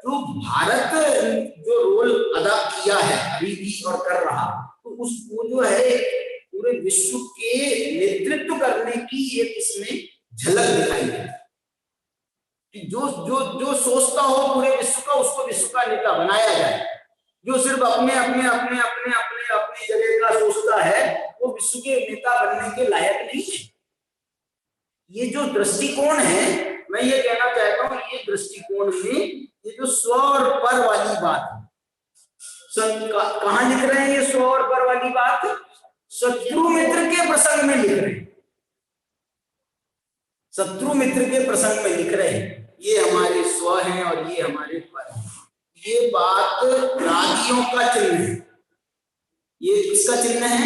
जो भारत जो रोल अदा किया है अभी भी और कर रहा, तो उसको जो है पूरे विश्व के नेतृत्व करने की एक इसमें झलक दिखाई देती है कि जो सोचता हो पूरे विश्व का, उसको विश्व का नेता बनाया जाए। जो सिर्फ अपने जगह का सोचता है, वो विश्व के नेता बनने के लायक नहीं है। ये जो दृष्टिकोण है, मैं ये कहना चाहता हूं, ये दृष्टिकोण में ये जो स्व और पर वाली बात है, कहां लिख रहे हैं ये स्व और पर वाली बात? शत्रु मित्र के प्रसंग में लिख रहे हैं, शत्रु मित्र के प्रसंग में लिख रहे हैं। ये हमारे स्व हैं और ये हमारे पर हैं। ये बात रागियों का चिन्ह है। ये किसका चिन्ह है?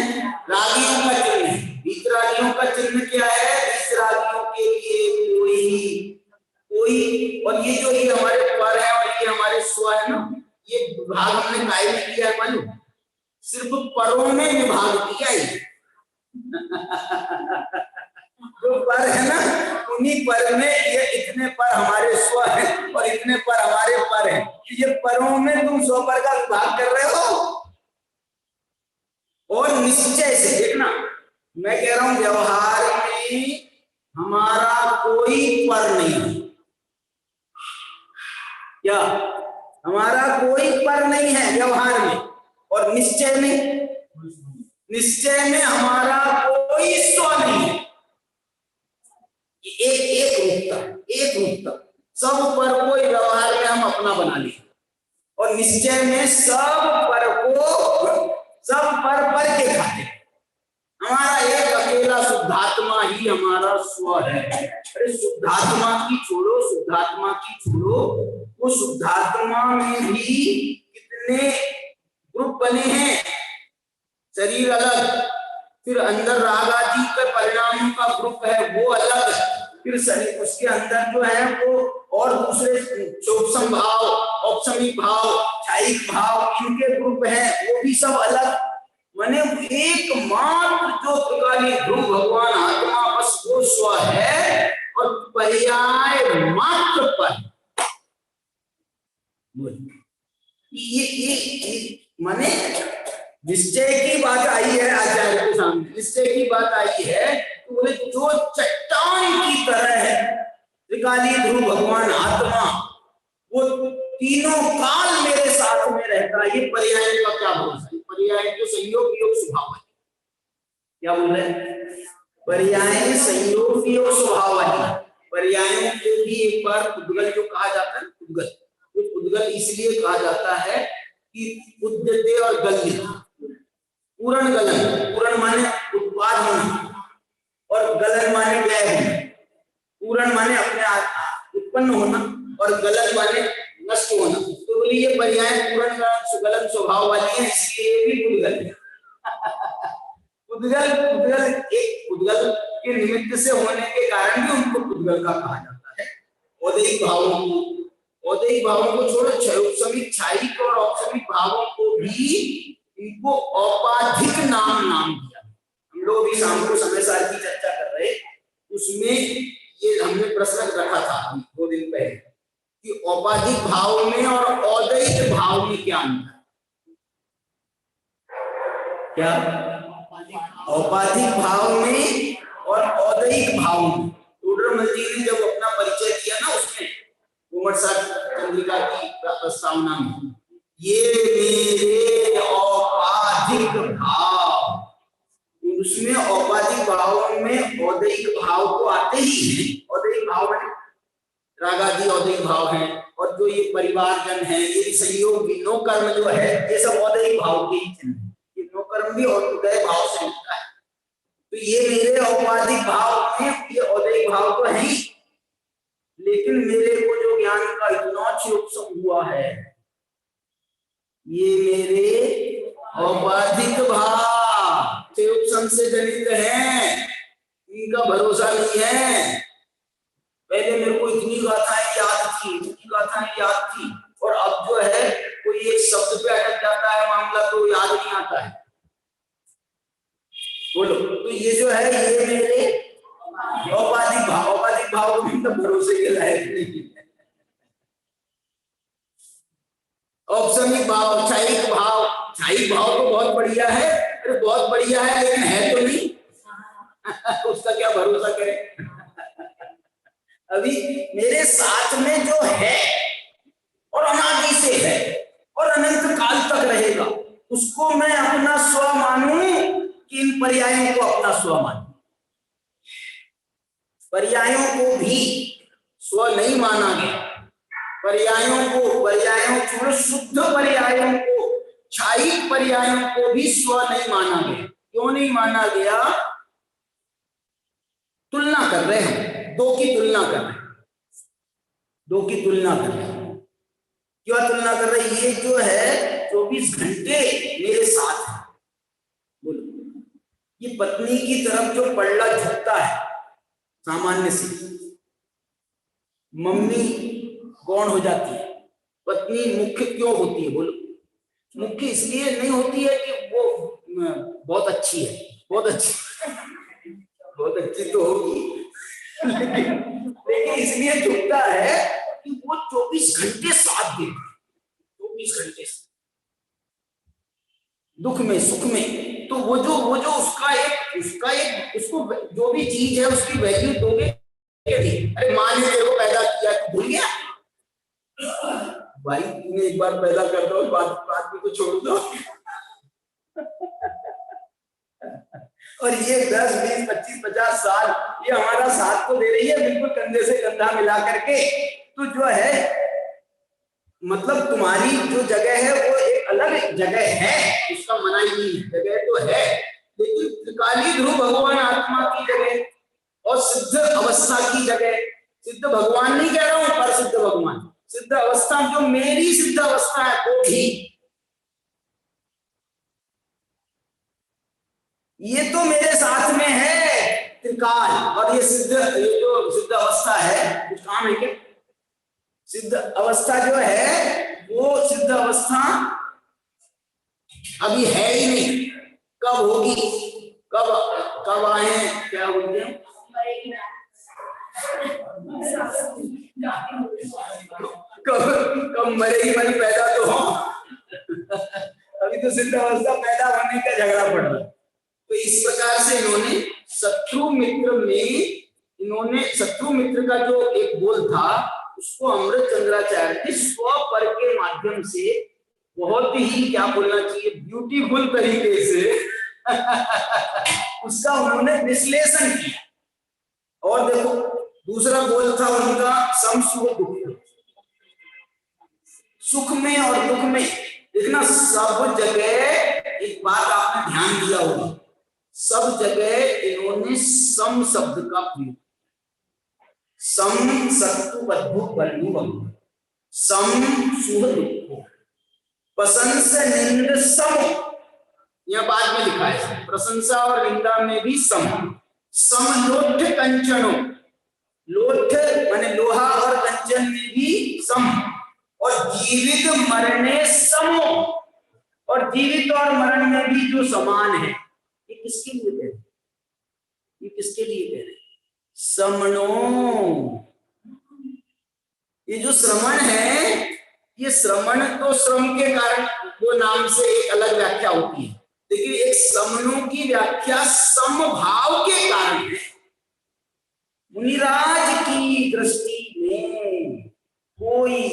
रागियों का चिन्ह है। वीतरागियों का चिन्ह क्या है? वीतरागियों के लिए कोई और ये जो ये हमारे पर है और ये हमारे स्व है ना, ये विभाग हमने काय में किया है मालूम? सिर्फ परों में विभाग किया है। जो पर है ना, उन्हीं पर में ये इतने पर हमारे स्व है और इतने पर हमारे पर है। ये परों में तुम स्व पर का विभाग कर रहे हो। और निश्चय से देखना, मैं कह रहा हूं व्यवहार में हमारा कोई पर नहीं। क्या हमारा कोई पर नहीं है व्यवहार में? और निश्चय में हमारा कोई स्व नहीं है। एक रूपता सब पर को व्यवहार में हम अपना बना लिया, और निश्चय में सब पर के खाते। हमारा एक अकेला शुद्धात्मा ही हमारा स्व है। अरे शुद्धात्मा की छोड़ो, वो शुद्धात्मा में भी कितने ग्रुप बने हैं। शरीर अलग, फिर अंदर रागादि के परिणामों का ग्रुप है वो अलग, फिर शरीर उसके अंदर जो है वो और दूसरे सूक्ष्म भाव, औपसमिक भाव, छायिक भाव, इनके ग्रुप हैं, वो भी सब अलग। माने एकमात्र जो त्रिकाली ध्रुव भगवान आत्मा बस वो स्व है, और पर्याय मात्र पर ये माने निश्चय की बात आई है आचार्य के सामने, निश्चय की बात आई है तो बोले जो चट्टान की तरह है त्रिकाली ध्रुव भगवान आत्मा, वो तीनों काल मेरे साथ में रहता है। ये पर्याय का क्या भरोसा है? पर्याय जो संयोग योग स्वभाव है। क्या बोल रहे हैं? पर्याय संयोगी और स्वभाव वाली। पर्यायों को भी एक बार उद्गल जो कहा जाता है, उद्गल, तो उद्गल इसलिए कहा जाता है कि उद्यते और गलित, पूर्ण गलन, पूर्ण माने उत्पाद होना और गलन माने व्यय होना। पूर्ण माने अपने उत्पन्न होना और गलन माने नष्ट होना। तो बोलिए ये पर्याय पूर्ण गलन स्वभाव वाली है, इसलिए भी उद्गल है। उद्गल, उद्गल एक उद्गल के निमित्त से होने के कारण भी उनको उद्गल का कहा जाता है। औदैहिक भावों को, औदैहिक भावों को छोड़ो, औपसमिक, छायिक और औपसमिक भावों को भी इनको औपाधिक नाम दिया। हम लोग भी शाम को समय सार की चर्चा कर रहे, उसमें ये हमने प्रश्न रखा था 2 दिन पहले कि औपाधिक भाव में और औदैहिक भाव में क्या अंतर है। क्या औपाधिक भाव में और औदैहिक भाव में टोडरमल जी ने जब अपना परिचय दिया ना, उसमें कोमटसार चंद्रिका की प्रस्तावना में, ये मेरे औपाधिक भाव, उसमें औपाधिक भाव में औदैहिक भाव तो आते ही हैं। औदैहिक भाव में रागादि औदैहिक भाव हैं, और जो ये परिवारजन है, ये संयोग, नो कर्म जो है, ये सब औदैहिक भाव के ही चिन्ह है। ये नो कर्म भी और उदय भाव से मिलता है। तो ये मेरे औपाधिक भाव में, ये औदैहिक भाव तो है ही, लेकिन मेरे को जो ज्ञान का इतना उपसम हुआ है, ये मेरे औपाधिक भाव उपसम से जनित है, इनका भरोसा नहीं है। पहले मेरे को इतनी गाथाएं याद थी, इतनी गाथाएं याद थी, और अब जो है कोई एक शब्द पे अटक जाता है मामला, तो याद नहीं आता है। बोलो, तो ये जो है, ये मेरे औपाधिक भाव को भी तो भरोसे के लायक नहीं है। औपसमिक भाव, छायिक भाव तो बहुत बढ़िया है, अरे बहुत बढ़िया है, लेकिन है तो नहीं। उसका क्या भरोसा करें। अभी मेरे साथ में जो है और अनादि से है और अनंत काल तक रहेगा, उसको मैं अपना स्व मानूं कि इन पर्यायों को अपना स्व मानूं। पर्यायों को भी स्व नहीं माना गया। पर्यायों छोड़ो, शुद्ध पर्यायों को, छायिक पर्यायों को भी स्व नहीं माना गया। क्यों नहीं माना गया? तुलना कर रहे हैं, दो की तुलना कर रहे हैं। क्या तुलना कर रहे हैं? ये जो है 24 घंटे मेरे साथ है। बोलो, ये पत्नी की तरफ जो पल्ला झुकता है सामान्य से, मम्मी गौण हो जाती है, पत्नी मुख्य क्यों होती है? बोलो, मुख्य इसलिए नहीं होती है कि वो बहुत अच्छी है, बहुत अच्छी तो होगी, लेकिन इसलिए झुकता है कि वो 24 घंटे साथ देती है, 24 घंटे दुख में सुख में। तो वो जो उसका एक उसको जो भी चीज है उसकी वैल्यू दोगे। अरे माँ ने तेरे को पैदा किया, तू भूल गया? भाई तूने एक बार पैदा कर दो, बात को छोड़ दो। और ये 10, 20, 25, 50 साल ये हमारा साथ को दे रही है, बिल्कुल कंधे से कंधा मिला करके। तो जो है, मतलब तुम्हारी जो जगह है वो एक अलग जगह है, उसका मना ही नहीं, जगह तो है, लेकिन त्रिकाली ध्रुव भगवान आत्मा की जगह और सिद्ध अवस्था की जगह, सिद्ध भगवान नहीं कह रहा हूं, पर सिद्ध भगवान, सिद्ध अवस्था जो मेरी सिद्ध अवस्था है वो भी, ये तो मेरे साथ में है त्रिकाल। और ये जो सिद्ध अवस्था है, कुछ काम है क्या? सिद्ध अवस्था जो है वो सिद्ध अवस्था अभी है ही नहीं। कब होगी? कब आए? क्या बोलते हैं? कब मरेगी मन पैदा तो हो। अभी तो सिद्ध अवस्था पैदा होने का झगड़ा पड़ रहा है। तो इस प्रकार से इन्होंने शत्रु मित्र का जो एक बोल था उसको अमृत चंद्राचार्य ने स्वपर के माध्यम से बहुत ही, क्या बोलना चाहिए, ब्यूटीफुल तरीके से उसका उन्होंने विश्लेषण किया। और देखो दूसरा गोल था उनका सम सुख दुख। सुख में और दुख में देखना, सब जगह एक बात आपने ध्यान दिया होगा, सब जगह इन्होंने सम शब्द का प्रयोग। सम सत्तु अद्भुत बलु सम सुख दुख प्रशंसा निंद सम, यह बाद में लिखा है, प्रशंसा और निंदा में भी सम। समलोठ कंचनो, लोठ माने लोहा और कंचन में भी सम। और जीवित मरने समो, और जीवित और मरण में भी जो समान है। ये किसके लिए कह रहे, ये किसके लिए कह रहे? समणो। ये जो श्रमण है, ये श्रमण तो श्रम के कारण वो नाम से एक अलग व्याख्या होती है, लेकिन एक समणों की व्याख्या समभाव के कारण है। मुनिराज की दृष्टि में कोई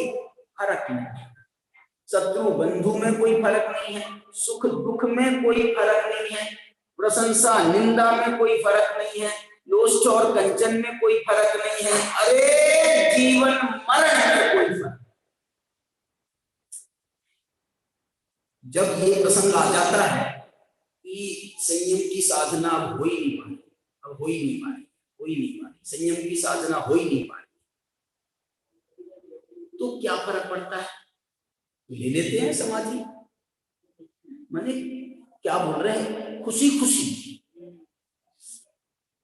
फर्क नहीं, शत्रु बंधु में कोई फर्क नहीं है, सुख दुख में कोई फर्क नहीं है, प्रशंसा निंदा में कोई फर्क नहीं है, लोष्ट और कंचन में कोई फर्क नहीं है, अरे जीवन मरण में कोई फर्क। जब ये प्रसंग आ जाता है कि संयम की साधना अब हो ही नहीं पाई, अब हो ही नहीं पाई, हो ही नहीं पाई, संयम की साधना हो ही नहीं पाई, तो क्या फर्क पड़ता है? ले लेते हैं समाधि, माने क्या बोल रहे हैं, खुशी खुशी।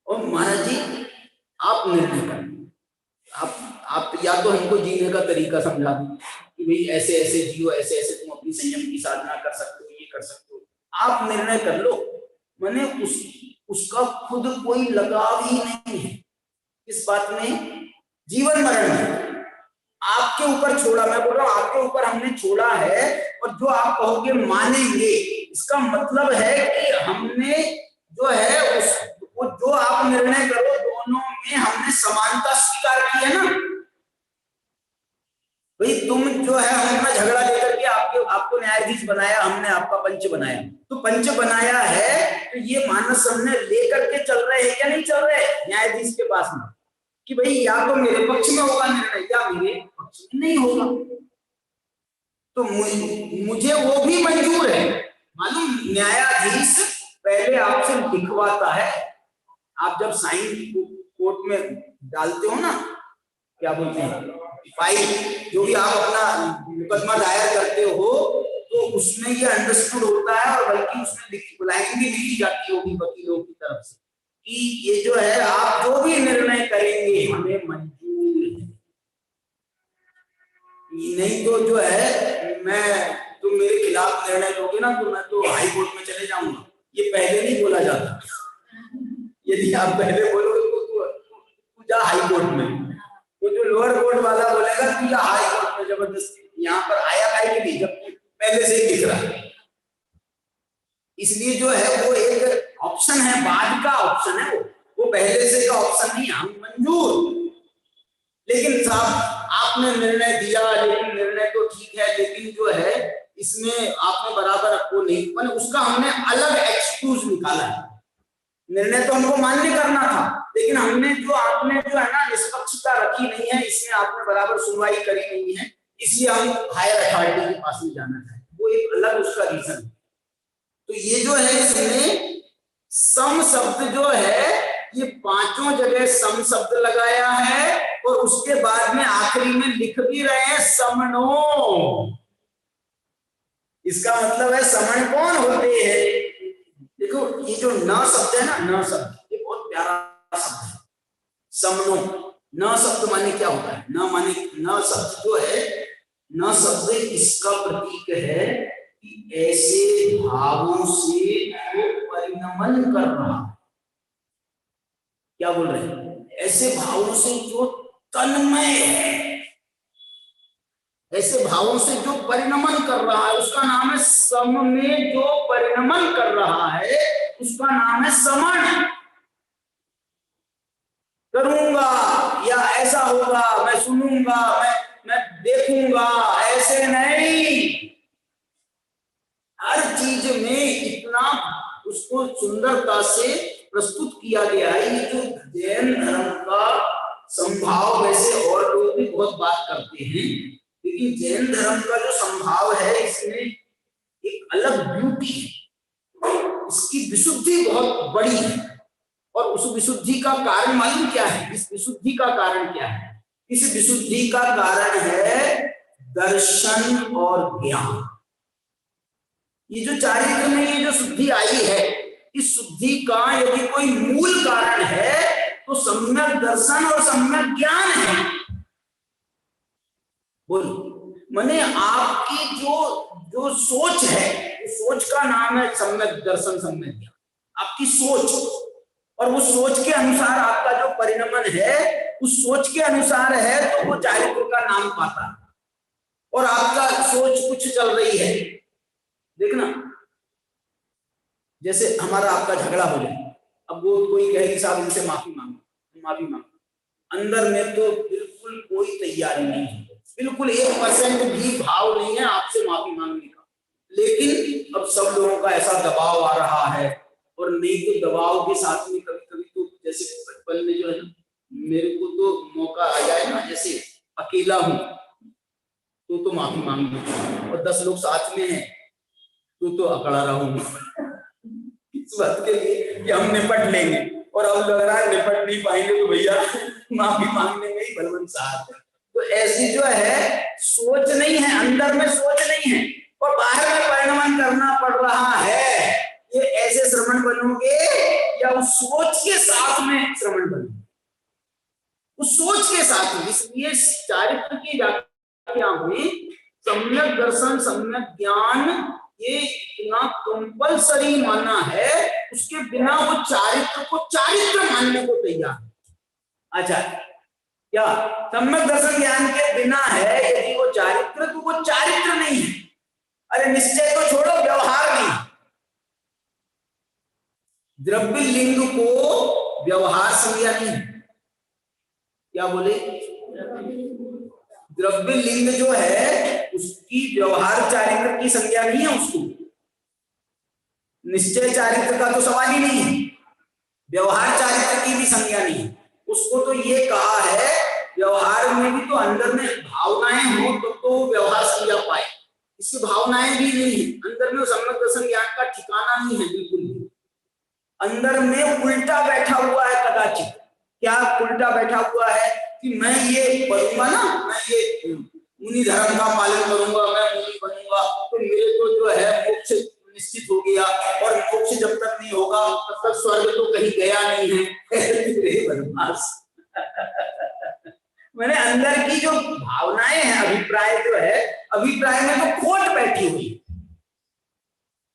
और महाराज जी आप निर्णय करें, आप या तो हमको जीने का तरीका समझा दो कि भाई ऐसे ऐसे जियो, ऐसे ऐसे तुम अपनी संयम की साधना कर सकते हो, ये कर सकते हो, आप निर्णय कर लो। माने उसका खुद कोई लगाव ही नहीं है इस बात में, जीवन मरण में आपके ऊपर छोड़ा। मैं बोल रहा हूं आपके ऊपर हमने छोड़ा है, और जो आप कहोगे मानेंगे, इसका मतलब है कि हमने जो है वो जो आप निर्णय करो दोनों में हमने समानता स्वीकार की है ना। भाई तुम जो है हम अपना झगड़ा लेकर के आपको न्यायाधीश बनाया, हमने आपका पंच बनाया, तो पंच बनाया है तो ये मानस हमने लेकर के चल रहे हैं या नहीं चल रहे न्यायाधीश के पास में, कि भाई या तो मेरे पक्ष में होगा निर्णय या मेरे पक्ष में नहीं होगा। तो मुझे वो भी मंजूर है। मालूम, न्यायाधीश पहले आपसे लिखवाता है, आप जब साइन कोर्ट में डालते हो ना, क्या बोलते हैं, फाइल, जो भी आप अपना मुकदमा दायर करते हो, तो उसमें ये अंडरस्टूड होता है, और बल्कि उसमें लाइन भी लिखी जाती होगी वकीलों की तरफ से कि ये जो है आप जो भी निर्णय करेंगे हमें मंजूर है। नहीं तो जो है तुम मेरे खिलाफ निर्णय लोगे ना, तो मैं तो हाई कोर्ट में चले जाऊंगा। ये पहले नहीं बोला जाता, यदि आप पहले बोलोगे तो तू जा हाई कोर्ट में, वो जो लोअर कोर्ट वाला बोलेगा तू जा हाई कोर्ट में जबरदस्ती। यहाँ पर आया काहे के लिए, जब पहले से ही दिख रहा है। इसलिए जो है वो एक ऑप्शन है, बाद का ऑप्शन है, वो पहले से का ऑप्शन नहीं, हम मंजूर। लेकिन साहब आपने निर्णय दिया, लेकिन निर्णय तो ठीक है, लेकिन जो है इसमें आपने बराबर आपको नहीं, मैंने उसका हमने अलग एक्सक्यूज निकाला है। निर्णय तो हमको मान्य करना था, लेकिन हमने जो आपने जो है ना निष्पक्षता रखी नहीं है, इसमें आपने बराबर सुनवाई करी नहीं है, इसलिए हम हायर अथॉरिटी के पास में जाना चाहते, वो एक अलग उसका रीजन है। तो ये जो है इसमें सम शब्द जो है ये पांचों जगह सम शब्द लगाया है, और उसके बाद में आखिरी में लिख भी रहे हैं समणो। इसका मतलब है समण कौन होते हैं। देखो ये जो न शब्द है ना, न शब्द, ये बहुत प्यारा शब्द है। समणो, न शब्द माने क्या होता है, न माने, न शब्द जो है, न शब्द इसका प्रतीक है कि ऐसे भावों से जो परिणमन कर रहा है। क्या बोल रहे हैं, ऐसे भावों से जो तन्मय है, ऐसे भावों से जो परिणमन कर रहा है, उसका नाम है सम में जो परिणमन कर रहा है उसका नाम है समण। करूंगा या ऐसा होगा, मैं सुनूंगा, मैं देखूंगा, ऐसे नहीं। हर चीज में इतना उसको सुंदरता से प्रस्तुत किया गया है। ये जो जैन धर्म का संभाव, वैसे और लोग भी बहुत बात करते हैं, लेकिन जैन धर्म का जो संभाव है इसमें एक अलग ब्यूटी है, इसकी विशुद्धि बहुत बड़ी है। और उस विशुद्धि का कारण मालूम क्या है? इस विशुद्धि का कारण क्या है? इस विशुद्धि का कारण है दर्शन और ज्ञान। ये जो चारित्र में ये जो शुद्धि आई है, इस शुद्धि का यदि कोई मूल कारण है तो सम्यक दर्शन और सम्यक ज्ञान है। बोलो, माने आपकी जो सोच है, उस सोच का नाम है सम्यक दर्शन सम्यक ज्ञान। आपकी सोच, और वो सोच के अनुसार आपका जो परिणमन है, उस सोच के अनुसार है तो वो चारित्र का नाम पाता है। और आपका सोच कुछ चल रही है, देखना, जैसे हमारा आपका झगड़ा हो जाए, अब वो कोई कहे कि साहब इनसे माफी मांगो, माफी मांगो, अंदर में तो बिल्कुल कोई तैयारी नहीं है, बिल्कुल 1% भी भाव नहीं है आपसे माफी मांगने का। लेकिन अब सब लोगों का ऐसा दबाव आ रहा है, और नहीं तो दबाव के साथ में कभी कभी तो जैसे बचपन में जो है ना, मेरे को तो मौका आ जाए ना, जैसे अकेला हूं तो माफी मांग लूं, और 10 लोग साथ में हैं तो अकड़ा रहूंगा इस बात के लिए कि हम निपट लेंगे, और अब लग रहा है निपट नहीं पाएंगे तो भैया माफी मांगने में ही बलवंत साथ है। तो ऐसी जो है सोच नहीं है, अंदर में सोच नहीं है, और बाहर में परिणमन करना पड़ रहा है। ये ऐसे श्रमण बनोगे या उस सोच के साथ में श्रमण बनोगे? उस सोच के साथ में। इसलिए चारित्र की व्याख्या में सम्यक दर्शन सम्यक ज्ञान ये इतना कंपलसरी माना है, उसके बिना वो चारित्र को चारित्र मानने को तैयार है। अच्छा, क्या सम्यक दर्शन ज्ञान के बिना है यदि वो चारित्र, तो वो चारित्र नहीं है। अरे निश्चय तो छोड़ो, व्यवहार नहीं। द्रव्य लिंग को व्यवहार संज्ञा नहीं। क्या बोले? द्रव्य लिंग जो है उसकी व्यवहार चारित्र की संज्ञा नहीं है, उसको निश्चय चारित्र का तो सवाल ही नहीं है, व्यवहार चारित्र की भी संज्ञा नहीं है। उसको तो ये कहा है व्यवहार में भी तो अंदर में भावनाएं हो तो व्यवहार संज्ञा पाए। इसकी भावनाएं भी नहीं है अंदर में, सम्यक दर्शन ज्ञान का ठिकाना नहीं है बिल्कुल भी। अंदर में उल्टा बैठा हुआ है कदाचित। क्या उल्टा बैठा हुआ है कि मैं ये बनूंगा ना, मैं ये मुनि धर्म का पालन करूंगा, मैं मुनि बनूंगा तो मेरे को जो है मोक्ष निश्चित हो गया, और मोक्ष जब तक नहीं होगा तब तक स्वर्ग तो कहीं गया नहीं है। बदमाश मैंने अंदर की जो भावनाएं हैं, अभिप्राय जो है, अभिप्राय में तो खोट बैठी हुई,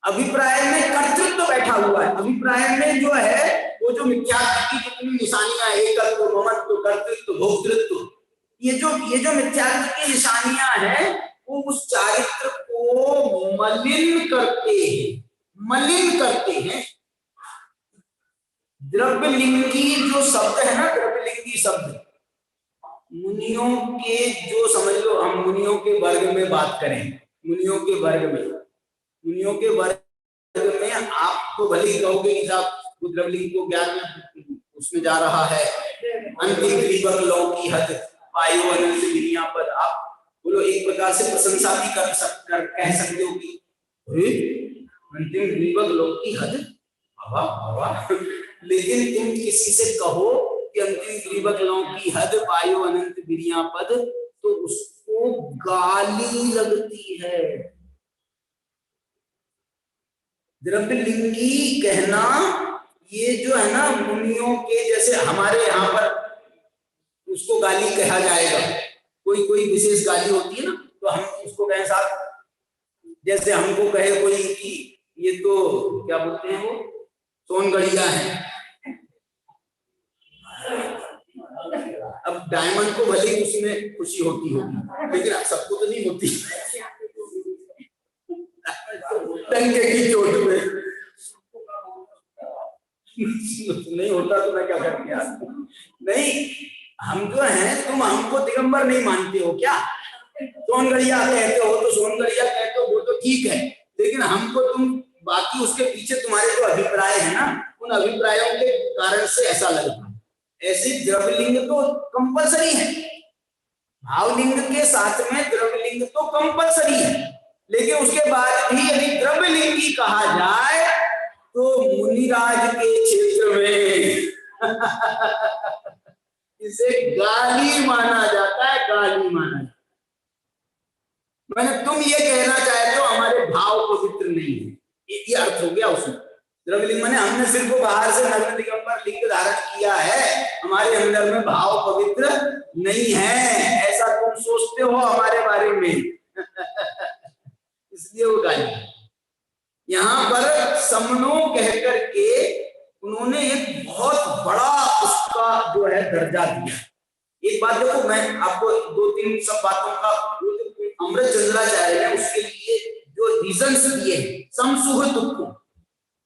अभिप्राय में कर्तृत्व बैठा हुआ है। अभिप्राय में जो है वो जो मिथ्यात्व की जितनी निशानियां, एकत्व, ममत्व, कर्तृत्व, भोक्तृत्व, ये जो मिथ्यात्व की निशानियां हैं वो उस चारित्र को मलिन करते हैं। द्रव्य लिंगी जो शब्द है ना, द्रव्य लिंगी शब्द मुनियों के, जो समझ लो हम मुनियों के वर्ग में बात करें, मुनियों के वर्ग में आप तो भले ही कहोगे कि साहब द्रव्यलिंग को ज्ञान उसमें जा रहा है, अंतिम ग्रीवक लौकी हद पायो अनंत गिरिया पद। आप बोलो एक प्रकार से प्रशंसा भी कह सकते हो कि अंतिम ग्रीवक लौकी हद, वाह। लेकिन तुम किसी से कहो कि अंतिम ग्रीवक लौकी हद पायो अनंत गिरिया पद, तो उसको गाली लगती है। द्रव्यलिंगी कहना ये जो है ना, मुनियों के जैसे हमारे यहाँ पर उसको गाली कहा जाएगा। कोई विशेष गाली होती है ना, तो हम उसको कहें साहब, जैसे हमको कहे कोई कि ये तो क्या बोलते हैं वो सोनगढ़िया है। अब डायमंड को भले ही उसमें खुशी होती होगी, लेकिन सबको तो नहीं होती। टंके की चोट में नहीं होता तो मैं क्या करती यार। नहीं, हम जो हैं, तुम हमको दिगंबर नहीं मानते हो क्या? सोनगढ़िया कहते हो तो सोनगढ़िया कहते हो वो तो ठीक है, लेकिन हमको तुम बाकी उसके पीछे तुम्हारे जो अभिप्राय है ना, उन अभिप्रायों के कारण से ऐसा लगता है। ऐसे द्रव्यलिंग तो कंपलसरी है, भावलिंग के साथ में द्रव्यलिंग तो कंपलसरी है, लेकिन उसके बाद भी यदि द्रव्यलिंगी कहा जाए तो मुनिराज के क्षेत्र में इसे गाली माना जाता है, गाली माना जाता है। मैंने तुम ये कहना चाहते हो हमारे भाव पवित्र नहीं है, ये अर्थ हो गया उसमें। द्रव्यलिंग माने हमने सिर्फ बाहर से नग्न दिगंबर लिंग धारण किया है, हमारे अंदर में भाव पवित्र नहीं है, ऐसा तुम सोचते हो हमारे बारे में इसलिए वो गाली। यहाँ पर समनो कहकर के उन्होंने एक बहुत बड़ा उसका जो है दर्जा दिया। एक बात देखो, मैं आपको दो तीन सब बातों का अमृत चंद्राचार्य ने उसके लिए जो रीजंस दिए, समसुह दुखों,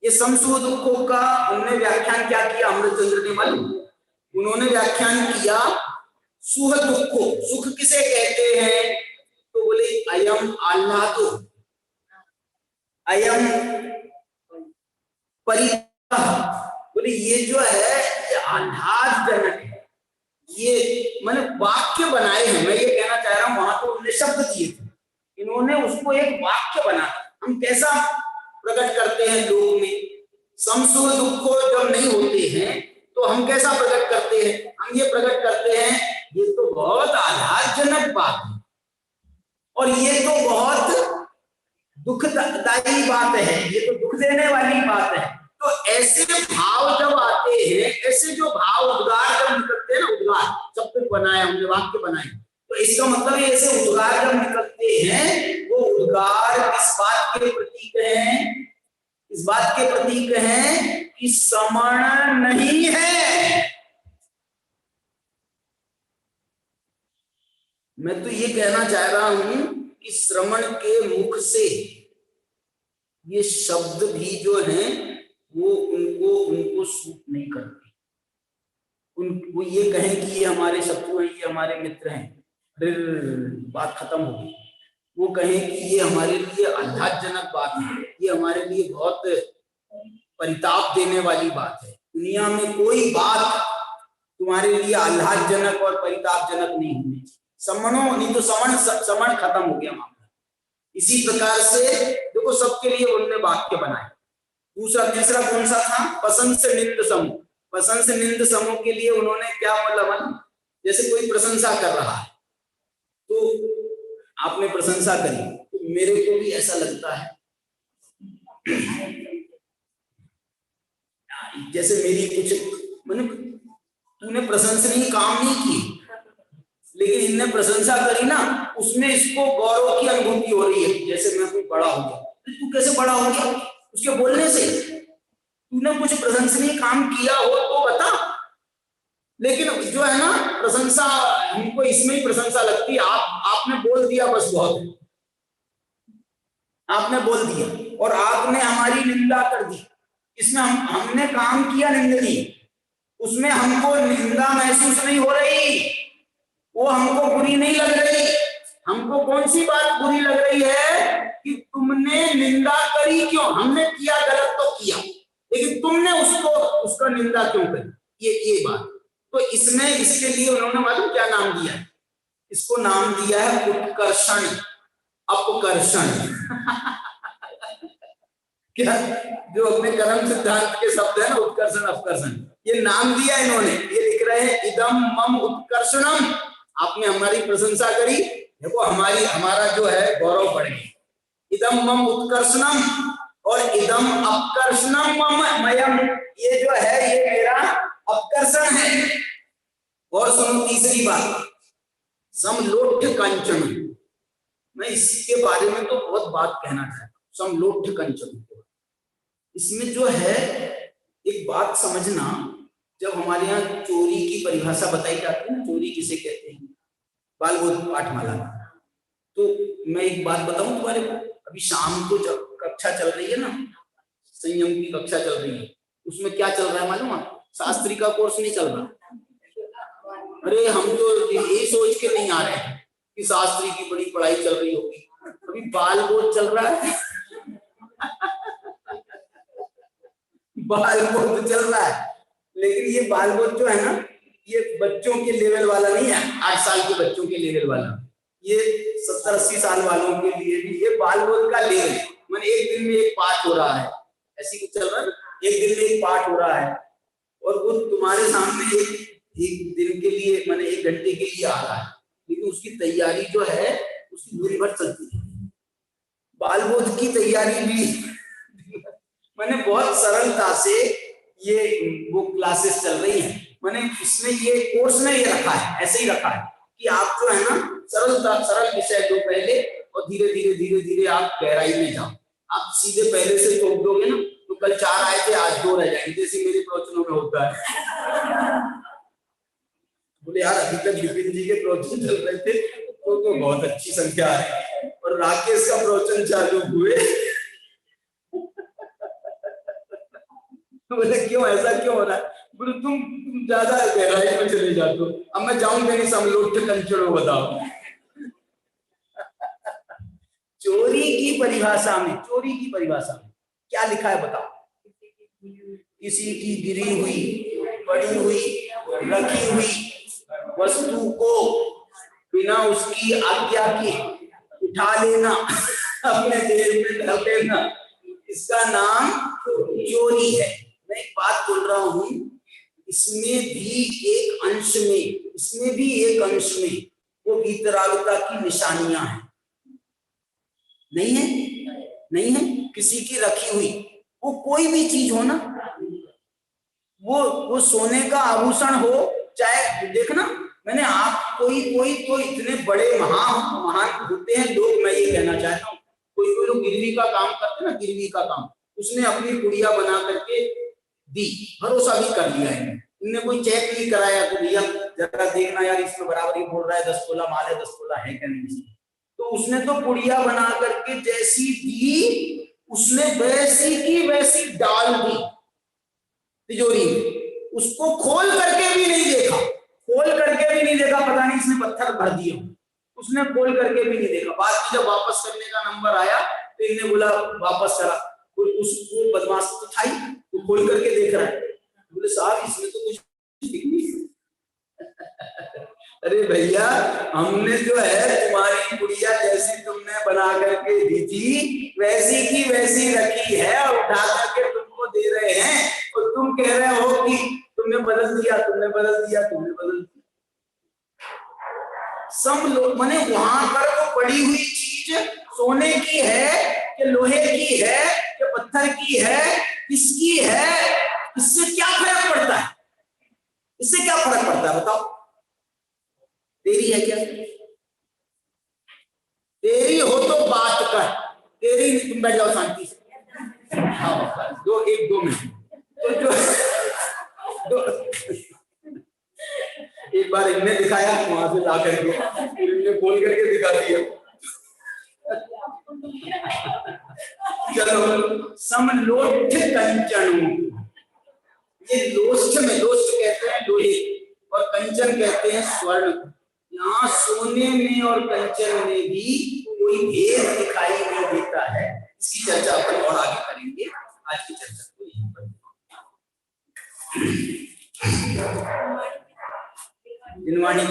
ये समसुह दुखों का उन्होंने व्याख्यान क्या किया अमृत चंद्र ने मालूम? उन्होंने व्याख्यान किया सुह दुखों, सुख किसे कहते हैं तो बोले अयम आह्लादो, अयम परिता, बोले ये जो है ये आह्लादजनक है। ये मैंने वाक्य बनाए हैं, मैं ये कहना चाह रहा हूं, वहां तो उन्होंने शब्द दिए थे, इन्होंने उसको एक वाक्य बना। हम कैसा प्रकट करते हैं लोग में, समसुख दुखो जब नहीं होते हैं तो हम कैसा प्रकट करते हैं? हम ये प्रकट करते हैं ये तो बहुत आह्लादजनक बात है और ये तो बहुत दुखदायी बात है, ये तो दुख देने वाली बात है। तो ऐसे भाव जब आते हैं, ऐसे जो भाव उद्गार जब निकलते हैं ना, उद्गार सब कुछ बनाया हमने, वाक्य बनाए, तो इसका मतलब ये ऐसे उद्गार जब निकलते हैं, वो उद्गार किस बात के प्रतीक हैं? इस बात के प्रतीक हैं कि समण नहीं है। मैं तो ये कहना चाह रहा हूं कि श्रवण के मुख से ये शब्द भी जो हैं वो उनको सूट नहीं करते। वो ये कहें कि ये हमारे शत्रु हैं, ये हमारे मित्र हैं, बात खत्म हो गई। वो कहें कि ये हमारे लिए आह्लादजनक बात है, ये हमारे लिए बहुत परिताप देने वाली बात है। दुनिया में कोई बात तुम्हारे लिए आह्लादजनक और परितापजनक नहीं होनी चाहिए। समणो नहीं तो समण खत्म हो गया मामला। इसी प्रकार से देखो सबके लिए उन्होंने वाक्य बनाए। दूसरा तीसरा कौन सा था? प्रशंस निंद समूह। प्रशंस निंद समूह के लिए उन्होंने क्या मतलब, जैसे कोई प्रशंसा कर रहा है तो आपने प्रशंसा करी तो मेरे को भी ऐसा लगता है जैसे मेरी कुछ मैंने, तूने प्रशंसनीय काम नहीं की लेकिन इनने प्रशंसा करी ना, उसमें इसको गौरव की अनुभूति हो रही है, जैसे मैं कोई बड़ा हो गया। तू कैसे बड़ा हो गया? उसके बोलने से। तूने कुछ प्रशंसनीय काम किया हो तो बता। लेकिन जो है ना प्रशंसा, हमको इसमें ही प्रशंसा लगती है। आपने बोल दिया बस बहुत है, आपने बोल दिया और आपने हमारी निंदा कर दी। इसमें हमने काम किया निंदनीय, उसमें हमको निंदा महसूस नहीं हो रही, वो हमको बुरी नहीं लग रही। हमको कौन सी बात बुरी लग रही है कि तुमने निंदा करी क्यों? हमने किया गलत तो किया, लेकिन तुमने उसका निंदा क्यों करी? ये बात। तो इसमें इसके लिए उन्होंने मालूम क्या नाम दिया है? इसको नाम दिया है उत्कर्षण अपकर्षण क्या जो अपने कर्म सिद्धांत के शब्द है ना, उत्कर्षण अपकर्षण, ये नाम दिया इन्होंने। ये लिख रहे हैं इदम मम उत्कर्षणम। आपने हमारी प्रशंसा करी, देखो हमारा जो है गौरव बढ़ गया। इदम मम उत्कर्षणम और इदम अपकर्षणम मयम, ये जो है ये मेरा अपकर्षण है। और सुनो तीसरी बात, समलोढ़ कंचन। मैं इसके बारे में तो बहुत बात कहना चाहता हूँ, समलोढ़ कंचन। इसमें जो है एक बात समझना, जब हमारे यहाँ चोरी की परिभाषा बताई जाती है ना, चोरी किसे कहते हैं, बालबोध पाठमाला, तो मैं एक बात बताऊं तुम्हारे को। अभी शाम को जब कक्षा चल रही है ना, संयम की कक्षा चल रही है, उसमें क्या चल रहा है मालूम है? शास्त्री का कोर्स नहीं चल रहा। अरे हम तो यही सोच के नहीं आ रहे हैं कि शास्त्री की बड़ी पढ़ाई चल रही होगी, अभी बालबोध चल रहा है बाल बोध चल रहा है, लेकिन ये बाल बोध जो है ना, ये बच्चों के लेवल वाला नहीं है, 8 साल के बच्चों के लेवल वाला, ये 70-80 साल वालों के लिए भी ये बाल बोध का लेवल है। मैंने एक दिन में एक पाठ हो रहा है, ऐसी कुछ चल रहा है, एक दिन में एक पाठ हो रहा है, और वो तुम्हारे सामने एक दिन के लिए, मैंने 1 घंटे के लिए आ रहा है, लेकिन उसकी तैयारी जो है उसकी दूरी भर चलती है। बाल बोध की तैयारी भी मैंने बहुत सरलता से ये वो क्लासेस चल रही है। मैंने इसमें ये कोर्स में ये रखा है, ऐसे ही रखा है कि आप जो है ना सरल विषय दो पहले, और धीरे धीरे धीरे धीरे आप गहराई में जाओ। आप सीधे पहले से ठोक दोगे ना तो कल 4 आए थे, आज 2 रह जाएंगे, जैसे मेरे प्रवचनों में होता है। बोले यार अभी तक विपिन जी के प्रवचन चल रहे थे तो बहुत अच्छी संख्या है, और राकेश का प्रवचन चालू हुए। बोले क्यों, ऐसा क्यों हो रहा है? बोले तुम ज्यादा गहराई में चले जाते हो। अब मैं जाऊंगा नहीं, सब लोग कंचड़ो बताओ। चोरी की परिभाषा में क्या लिखा है बताओ? किसी की गिरी हुई, पड़ी हुई, रखी हुई वस्तु को बिना उसकी आज्ञा के उठा लेना, अपने जेब में डाल लेना, इसका नाम चोरी है। मैं एक बात बोल रहा हूं, इसमें भी एक अंश में वो वीतरागता की निशानियां हैं। नहीं है किसी की रखी हुई, वो कोई भी चीज हो ना, वो सोने का आभूषण हो, चाहे देखना मैंने आप कोई तो इतने बड़े महान होते हैं लोग, मैं ये कहना चाहता हूँ, कोई लोग गिरवी का काम करते हैं ना, गिरवी का काम, उसने अपनी गुड़िया बना करके दी, भरोसा भी कर लिया है, इनने कोई चेक नहीं कराया तो भैया जरा देखना यार इसमें बराबर ही बोल रहा है 10 तोला माल है, 10 तोला है क्या नहीं, तो उसने तो गुड़िया बना करके जैसी दी उसने वैसी की वैसी डाल दी तिजोरी में, उसको खोल करके भी नहीं देखा, पता नहीं इसने पत्थर भर दिए, उसने खोल करके भी नहीं देखा। बाद में जब वापस करने का नंबर आया तो इन्हें बोला वापस करा, उसको बदमाश तो था ही, वो खोल करके देख रहा है, बोले साहब इसमें तो कुछ नहीं। अरे भैया हमने जो है तुम्हारी गुड़िया जैसी तुमने बना करके दी थी वैसी की वैसी रखी है, और उठा करके तुमको दे रहे हैं, और तुम कह रहे हो कि तुमने बदल दिया। सब लोग माने वहां पर वो पड़ी हुई चीज सोने की है कि लोहे की है कि पत्थर की है, किसकी है, इससे क्या फर्क पड़ता है? बताओ? तेरी है क्या? तेरी हो तो बात कर, तेरी नहीं, तुम बैठ जाओ शांति से। हाँ, 2 मिनट तो एक बार इनने दिखाया, वहां से ला करके इनने खोल करके दिखा दिया। चलो समलोष्ठ कंचन, ये लोष्ठ कहते हैं लोहे, और कंचन कहते हैं स्वर्ण। यहाँ सोने में और कंचन में भी कोई भेद दिखाई नहीं देता है। इसकी चर्चा अपन और आगे करेंगे, आज की चर्चा को यहीं पर। जिनवाणी